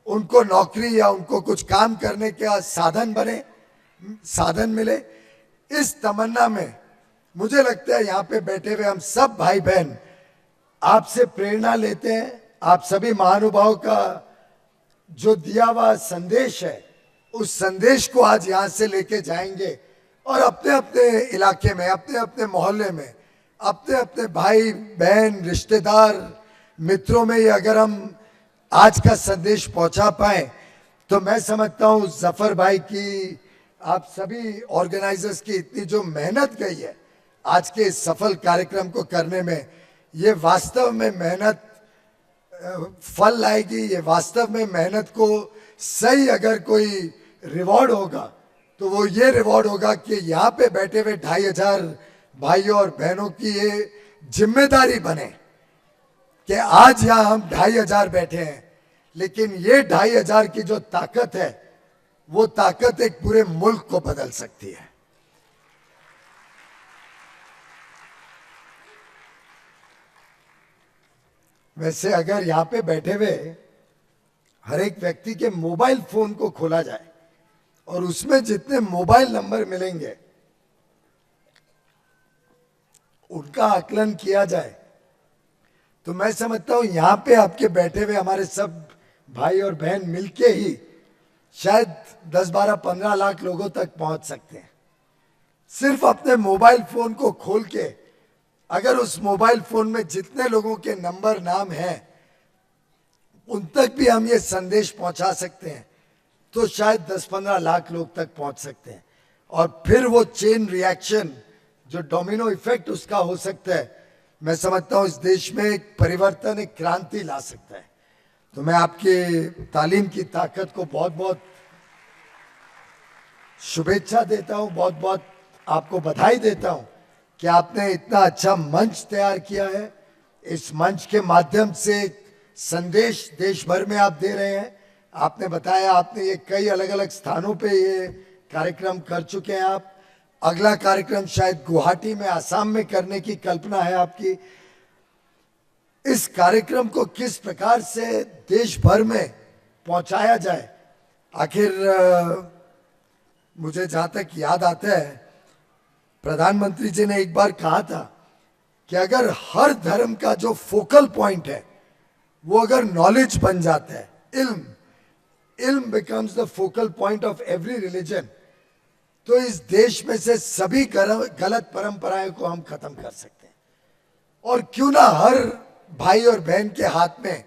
उनको नौकरी या उनको कुछ काम करने का साधन मिले। इस तमन्ना में मुझे लगता है यहाँ पे बैठे हुए हम सब भाई बहन आपसे प्रेरणा लेते हैं। आप सभी महानुभाव का जो दिया हुआ संदेश है, उस संदेश को आज यहाँ से लेके जाएंगे और अपने अपने इलाके में, अपने अपने मोहल्ले में, अपने अपने भाई बहन रिश्तेदार मित्रों में ये अगर हम आज का संदेश पहुंचा पाए तो मैं समझता हूं जफर भाई की, आप सभी ऑर्गेनाइजर्स की इतनी जो मेहनत गई है आज के इस सफल कार्यक्रम को करने में, ये वास्तव में मेहनत फल लाएगी। ये वास्तव में मेहनत को सही अगर कोई रिवॉर्ड होगा तो वो ये रिवॉर्ड होगा कि यहाँ पे बैठे हुए 2500 भाइयों और बहनों की ये जिम्मेदारी बने कि आज यहाँ हम 2500 बैठे हैं, लेकिन ये 2500 की जो ताकत है वो ताकत एक पूरे मुल्क को बदल सकती है। वैसे अगर यहाँ पे बैठे हुए हर एक व्यक्ति के मोबाइल फोन को खोला जाए और उसमें जितने मोबाइल नंबर मिलेंगे उनका आकलन किया जाए तो मैं समझता हूं यहां पे आपके बैठे हुए हमारे सब भाई और बहन मिलके ही शायद 10, 12, 15 लाख लोगों तक पहुंच सकते हैं। सिर्फ अपने मोबाइल फोन को खोल के अगर उस मोबाइल फोन में जितने लोगों के नंबर नाम हैं उन तक भी हम ये संदेश पहुंचा सकते हैं तो शायद 10-15 लाख लोग तक पहुंच सकते हैं और फिर वो चेन रिएक्शन जो डोमिनो इफेक्ट उसका हो सकता है, मैं समझता हूं इस देश में एक परिवर्तन, एक क्रांति ला सकता है। तो मैं आपके तालीम की ताकत को बहुत बहुत शुभेच्छा देता हूं, बहुत बहुत आपको बधाई देता हूं कि आपने इतना अच्छा मंच तैयार किया है। इस मंच के माध्यम से संदेश देश भर में आप दे रहे हैं। आपने बताया आपने ये कई अलग अलग स्थानों पे ये कार्यक्रम कर चुके हैं आप। अगला कार्यक्रम शायद गुवाहाटी में, आसाम में करने की कल्पना है आपकी। इस कार्यक्रम को किस प्रकार से देश भर में पहुंचाया जाए, आखिर मुझे जहां तक याद आता है प्रधानमंत्री जी ने एक बार कहा था कि अगर हर धर्म का जो फोकल पॉइंट है वो अगर नॉलेज बन जाता है, इल्म becomes the focal point of every religion, तो इस देश में से सभी गलत परंपराएं को हम खत्म कर सकते हैं। और क्यों ना हर भाई और बहन के हाथ में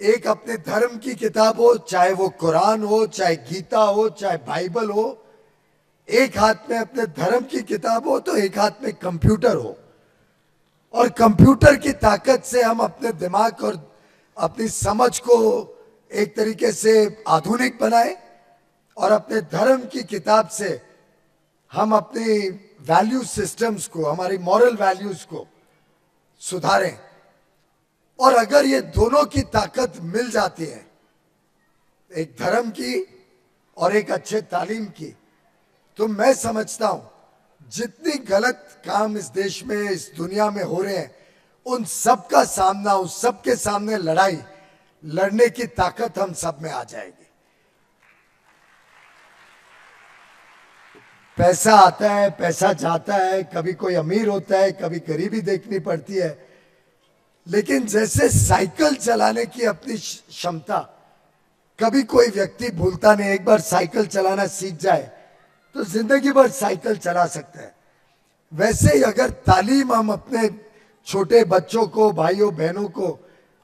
एक अपने धर्म की किताब हो, चाहे वो कुरान हो, चाहे गीता हो, चाहे बाइबल हो। एक हाथ में अपने धर्म की किताब हो तो एक हाथ में कंप्यूटर हो, और कंप्यूटर की ताकत से हम अपने दिमाग और अपनी समझ को एक तरीके से आधुनिक बनाए और अपने धर्म की किताब से हम अपनी वैल्यू सिस्टम्स को, हमारी मॉरल वैल्यूज को सुधारें। और अगर ये दोनों की ताकत मिल जाती है, एक धर्म की और एक अच्छे तालीम की, तो मैं समझता हूं जितनी गलत काम इस देश में, इस दुनिया में हो रहे हैं, उन सब का सामना, उस सब के सामने लड़ाई लड़ने की ताकत हम सब में आ जाएगी। पैसा आता है, पैसा जाता है, कभी कोई अमीर होता है, कभी गरीबी देखनी पड़ती है, लेकिन जैसे साइकिल चलाने की अपनी क्षमता कभी कोई व्यक्ति भूलता नहीं। एक बार साइकिल चलाना सीख जाए तो जिंदगी भर साइकिल चला सकता है। वैसे ही अगर तालीम हम अपने छोटे बच्चों को, भाइयों बहनों को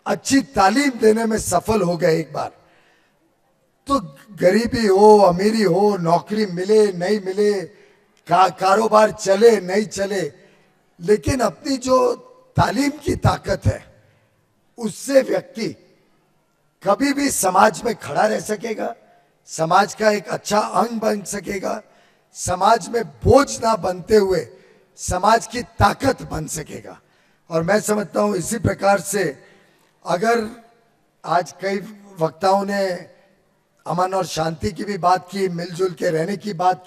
अच्छी तालीम देने में सफल हो गए एक बार, तो गरीबी हो, अमीरी हो, नौकरी मिले नहीं मिले, कारोबार चले नहीं चले, लेकिन अपनी जो तालीम की ताकत है उससे व्यक्ति कभी भी समाज में खड़ा रह सकेगा, समाज का एक अच्छा अंग बन सकेगा, समाज में बोझ ना बनते हुए समाज की ताकत बन सकेगा। और मैं समझता हूं इसी प्रकार से अगर आज कई वक्ताओं ने अमन और शांति की भी बात की, मिलजुल के रहने की बात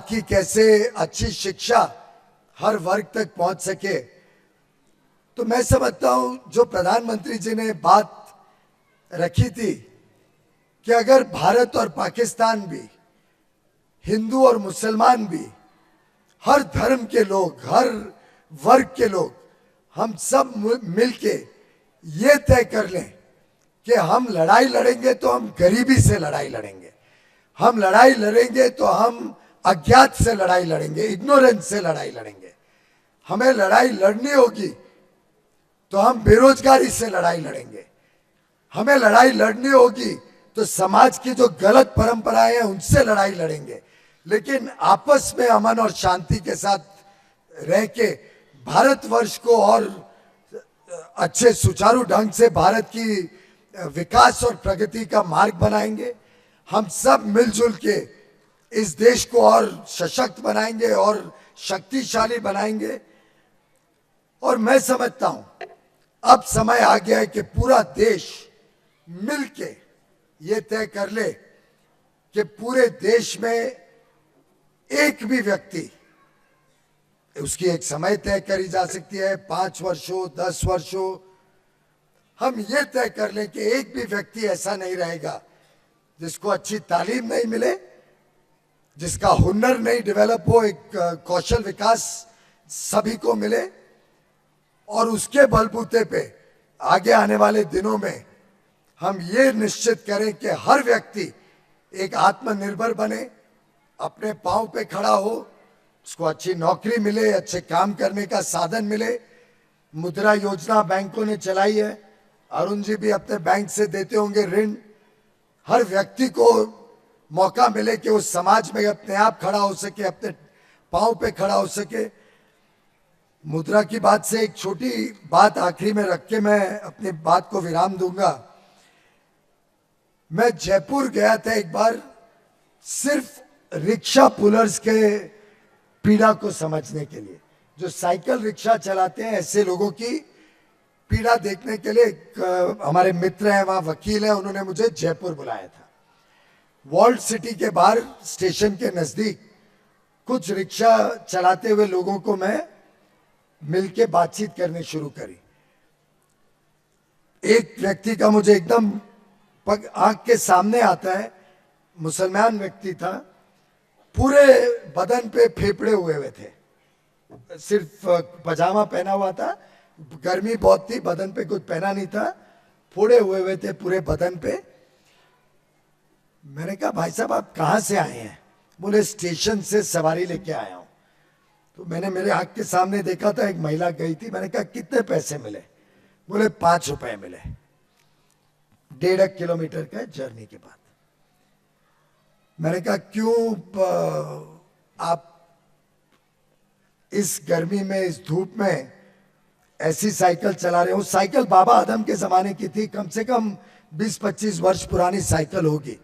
की कैसे अच्छी शिक्षा हर वर्ग तक पहुंच सके, तो मैं समझता हूं जो प्रधानमंत्री जी ने बात रखी थी कि अगर भारत और पाकिस्तान भी, हिंदू और मुसलमान भी, हर धर्म के लोग, हर वर्ग के लोग, हम सब मिलके ये तय कर लें कि हम लड़ाई लड़ेंगे तो हम गरीबी से लड़ाई लड़ेंगे, हम लड़ाई लड़ेंगे तो हम अज्ञात से लड़ाई लड़ेंगे, इग्नोरेंस से लड़ाई लड़ेंगे, हमें लड़ाई लड़नी होगी तो हम बेरोजगारी से लड़ाई लड़ेंगे, हमें लड़ाई लड़नी होगी तो समाज की जो गलत परंपराएं हैं उनसे लड़ाई लड़ेंगे, लेकिन आपस में अमन और शांति के साथ रह के भारतवर्ष को और अच्छे सुचारू ढंग से भारत की विकास और प्रगति का मार्ग बनाएंगे। हम सब मिलजुल के इस देश को और सशक्त बनाएंगे और शक्तिशाली बनाएंगे। और मैं समझता हूं अब समय आ गया है कि पूरा देश मिलके ये तय कर ले कि पूरे देश में एक भी व्यक्ति, उसकी एक समय तय करी जा सकती है, 5 वर्षों 10 वर्षों, हम ये तय कर लें कि एक भी व्यक्ति ऐसा नहीं रहेगा जिसको अच्छी तालीम नहीं मिले, जिसका हुनर नहीं डेवलप हो, एक कौशल विकास सभी को मिले, और उसके बलबूते पे आगे आने वाले दिनों में हम ये निश्चित करें कि हर व्यक्ति एक आत्मनिर्भर बने, अपने पांव पे खड़ा हो, उसको अच्छी नौकरी मिले, अच्छे काम करने का साधन मिले। मुद्रा योजना बैंकों ने चलाई है, अरुण जी भी अपने बैंक से देते होंगे ऋण। हर व्यक्ति को मौका मिले कि वो समाज में अपने आप खड़ा हो सके, अपने पांव पे खड़ा हो सके। मुद्रा की बात से एक छोटी बात आखिरी में रख के मैं अपनी बात को विराम दूंगा। मैं जयपुर गया था एक बार सिर्फ रिक्शा पुलर्स के पीड़ा को समझने के लिए, जो साइकिल रिक्शा चलाते हैं ऐसे लोगों की पीड़ा देखने के लिए। हमारे मित्र हैं वहां, वकील हैं, उन्होंने मुझे जयपुर बुलाया था। वॉल्ड सिटी के बाहर स्टेशन के नजदीक कुछ रिक्शा चलाते हुए लोगों को मैं मिलके बातचीत करनी शुरू करी। एक व्यक्ति का मुझे एकदम आंख के सामने आता है, मुसलमान व्यक्ति था, पूरे बदन पे फेफड़े हुए थे, सिर्फ पजामा पहना हुआ था, गर्मी बहुत थी, बदन पे कुछ पहना नहीं था, फोड़े हुए थे पूरे बदन पे। मैंने कहा भाई साहब आप कहां से आए हैं? बोले स्टेशन से सवारी लेके आया हूं। तो मैंने मेरे आंख के सामने देखा था, एक महिला गई थी। मैंने कहा कितने पैसे मिले? बोले 5 रुपए मिले। 1.5 किलोमीटर का जर्नी के बाद मैंने कहा क्यों आप इस गर्मी में, इस धूप में ऐसी साइकिल चला रहे हो? साइकिल बाबा आदम के जमाने की थी, कम से कम 20-25 वर्ष पुरानी साइकिल होगी।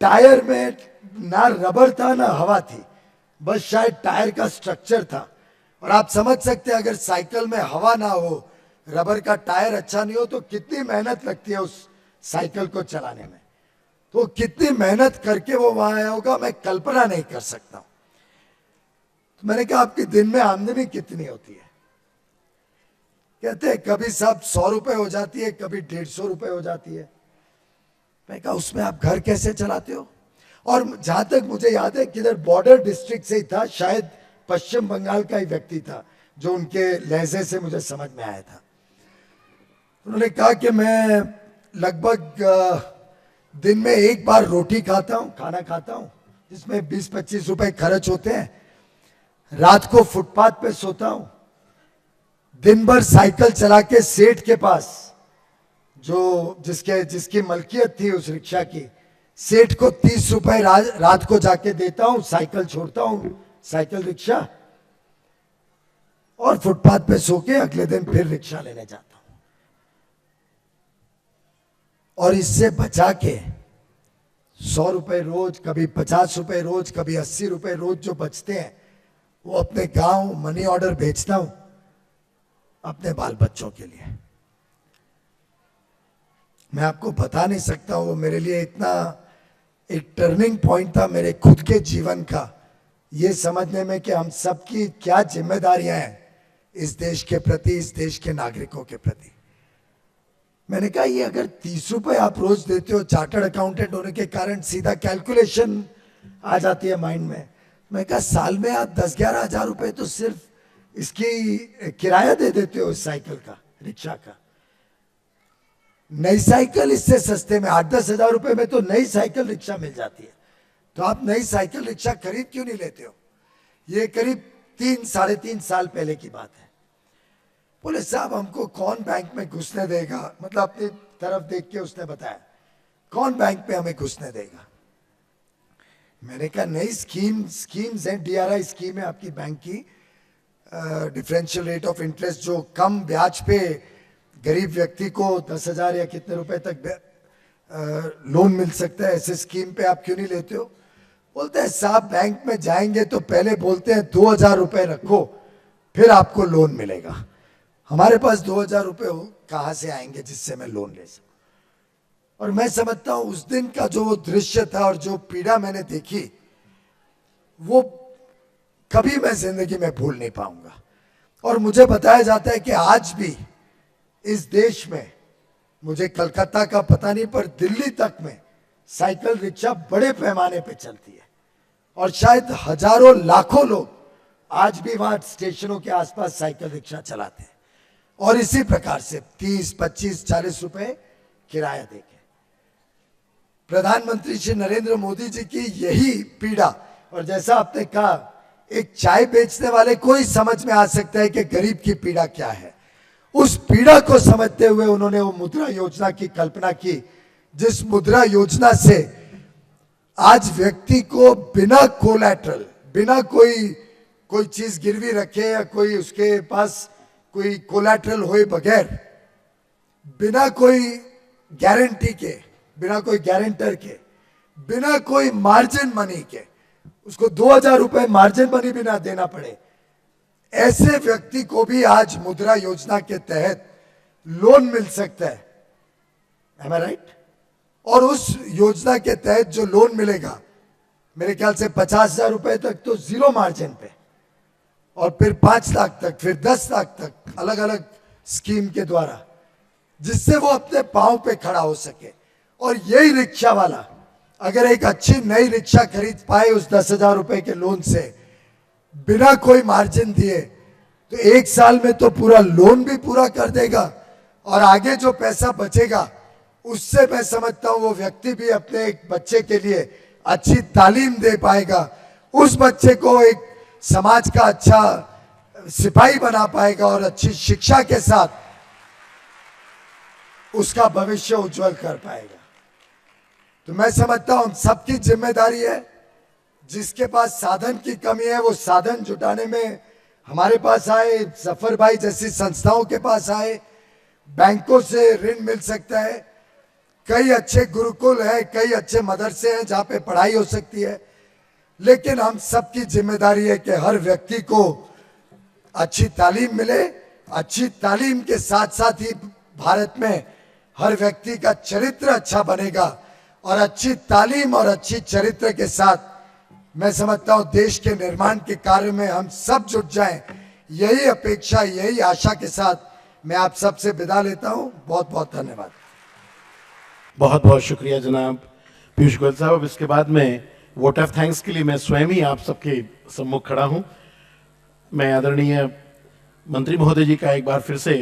टायर में ना रबर था ना हवा थी, बस शायद टायर का स्ट्रक्चर था। और आप समझ सकते हैं अगर साइकिल में हवा ना हो, रबर का टायर अच्छा नहीं हो, तो कितनी मेहनत लगती है उस साइकिल को चलाने में। तो कितनी मेहनत करके वो वहां आया होगा, मैं कल्पना नहीं कर सकता। तो मैंने कहा आपके दिन में आमदनी कितनी होती है? कहते हैं कभी साहब 100 रुपए हो जाती है, कभी 150 रुपए हो जाती है। मैं कहा उसमें आप घर कैसे चलाते हो? और जहां तक मुझे याद है किधर बॉर्डर डिस्ट्रिक्ट से ही था, शायद पश्चिम बंगाल का ही व्यक्ति था, जो उनके लहजे से मुझे समझ में आया था। उन्होंने कहा कि मैं लगभग दिन में एक बार रोटी खाता हूं, खाना खाता हूं, जिसमें 20-25 रुपए खर्च होते हैं। रात को फुटपाथ पे सोता हूं, दिन भर साइकिल चला के सेठ के पास, जो जिसकी मलकियत थी उस रिक्शा की, सेठ को 30 रुपए रात को जाके देता हूं, साइकिल छोड़ता हूं, साइकिल रिक्शा, और फुटपाथ पे सो के अगले दिन फिर रिक्शा लेने जाता हूं। और इससे बचा के 100 रुपए रोज, कभी 50 रुपए रोज, कभी 80 रुपए रोज जो बचते हैं, वो अपने गांव मनी ऑर्डर भेजता हूं अपने बाल बच्चों के लिए। मैं आपको बता नहीं सकता, वो मेरे लिए इतना एक टर्निंग पॉइंट था मेरे खुद के जीवन का, ये समझने में कि हम सबकी क्या जिम्मेदारियां हैं इस देश के प्रति, इस देश के नागरिकों के प्रति। मैंने कहा ये अगर 30 रुपए आप रोज देते हो, चार्टर्ड अकाउंटेंट होने के कारण सीधा कैलकुलेशन आ जाती है माइंड में। मैं कहा साल में आप 10-11 हजार रुपए तो सिर्फ इसकी किराया दे देते हो इस साइकिल का, रिक्शा का। नई साइकिल इससे सस्ते में 8-10 हजार रुपए में तो नई साइकिल रिक्शा मिल जाती है, तो आप नई साइकिल रिक्शा खरीद क्यों नहीं लेते हो? ये करीब 3-3.5 साल पहले की बात है। बोले साहब हमको कौन बैंक में घुसने देगा, मतलब अपनी तरफ देख के उसने बताया कौन बैंक में हमें घुसने देगा। मैंने कहा नई स्कीम्स हैं, DRI स्कीम है आपकी बैंक की, डिफरेंशियल रेट ऑफ इंटरेस्ट, जो कम ब्याज पे गरीब व्यक्ति को 10,000 या कितने रुपए तक लोन मिल सकता है, ऐसे स्कीम पे आप क्यों नहीं लेते हो? बोलते हैं साहब बैंक में जाएंगे तो पहले बोलते हैं 2,000 रुपए रखो फिर आपको लोन मिलेगा। हमारे पास 2,000 रुपए कहां से आएंगे जिससे मैं लोन ले सकूं? और मैं समझता हूं उस दिन का जो दृश्य था और जो पीड़ा मैंने देखी, वो कभी मैं जिंदगी में भूल नहीं पाऊंगा। और मुझे बताया जाता है कि आज भी इस देश में, मुझे कलकत्ता का पता नहीं पर दिल्ली तक में साइकिल रिक्शा बड़े पैमाने पे चलती है और शायद हजारों लाखों लोग आज भी वहां स्टेशनों के आसपास साइकिल रिक्शा चलाते हैं और इसी प्रकार से 30, 25, 40 रुपए किराया देके। प्रधानमंत्री श्री नरेंद्र मोदी जी की यही पीड़ा, और जैसा आपने कहा एक चाय बेचने वाले को ही समझ में आ सकता है कि गरीब की पीड़ा क्या है, उस पीड़ा को समझते हुए उन्होंने वो मुद्रा योजना की कल्पना की, जिस मुद्रा योजना से आज व्यक्ति को बिना कोलैटरल, बिना कोई चीज गिरवी रखे या कोई उसके पास कोई कोलैटरल होए बगैर, बिना कोई गारंटी के, बिना कोई गारंटर के, बिना कोई मार्जिन मनी के, उसको 2,000 रुपए मार्जिन मनी भी ना देना पड़े, ऐसे व्यक्ति को भी आज मुद्रा योजना के तहत लोन मिल सकता है। Am I right? और उस योजना के तहत जो लोन मिलेगा मेरे ख्याल से 50,000 रुपए तक तो जीरो मार्जिन पे, और फिर 5 लाख तक, फिर 10 लाख तक, अलग अलग स्कीम के द्वारा, जिससे वो अपने पांव पे खड़ा हो सके। और यही रिक्शा वाला अगर एक अच्छी नई रिक्शा खरीद पाए उस 10,000 रुपए के लोन से बिना कोई मार्जिन दिए, तो 1 साल में तो पूरा लोन भी पूरा कर देगा और आगे जो पैसा बचेगा उससे मैं समझता हूं वो व्यक्ति भी अपने एक बच्चे के लिए अच्छी तालीम दे पाएगा, उस बच्चे को एक समाज का अच्छा सिपाही बना पाएगा और अच्छी शिक्षा के साथ उसका भविष्य उज्जवल कर पाएगा। तो मैं समझता हूं सबकी जिम्मेदारी है, जिसके पास साधन की कमी है वो साधन जुटाने में हमारे पास आए, जफर भाई जैसी संस्थाओं के पास आए, बैंकों से ऋण मिल सकता है, कई अच्छे गुरुकुल हैं, कई अच्छे मदरसे हैं जहां पे पढ़ाई हो सकती है। लेकिन हम सबकी जिम्मेदारी है कि हर व्यक्ति को अच्छी तालीम मिले, अच्छी तालीम के साथ साथ ही भारत में हर व्यक्ति का चरित्र अच्छा बनेगा, और अच्छी तालीम और अच्छी चरित्र के साथ मैं समझता हूं देश के निर्माण के कार्य में हम सब जुट जाएं। यही अपेक्षा, यही आशा के साथ मैं आप सबसे विदा लेता हूं। बहुत बहुत धन्यवाद। बहुत बहुत शुक्रिया जनाब पीयूष गोयल साहब। अब इसके बाद में वोट ऑफ थैंक्स के लिए मैं स्वयं ही आप सबके सम्मुख खड़ा हूं। मैं आदरणीय मंत्री महोदय जी का एक बार फिर से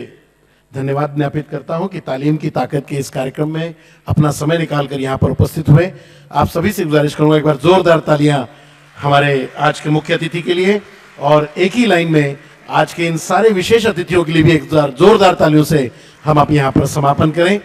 धन्यवाद ज्ञापित करता हूं कि तालीम की ताकत के इस कार्यक्रम में अपना समय निकालकर यहां पर उपस्थित हुए। आप सभी से गुजारिश करूंगा एक बार जोरदार तालियां हमारे आज के मुख्य अतिथि के लिए, और एक ही लाइन में आज के इन सारे विशेष अतिथियों के लिए भी एक जोरदार तालियों से हम आप यहां पर समापन करें।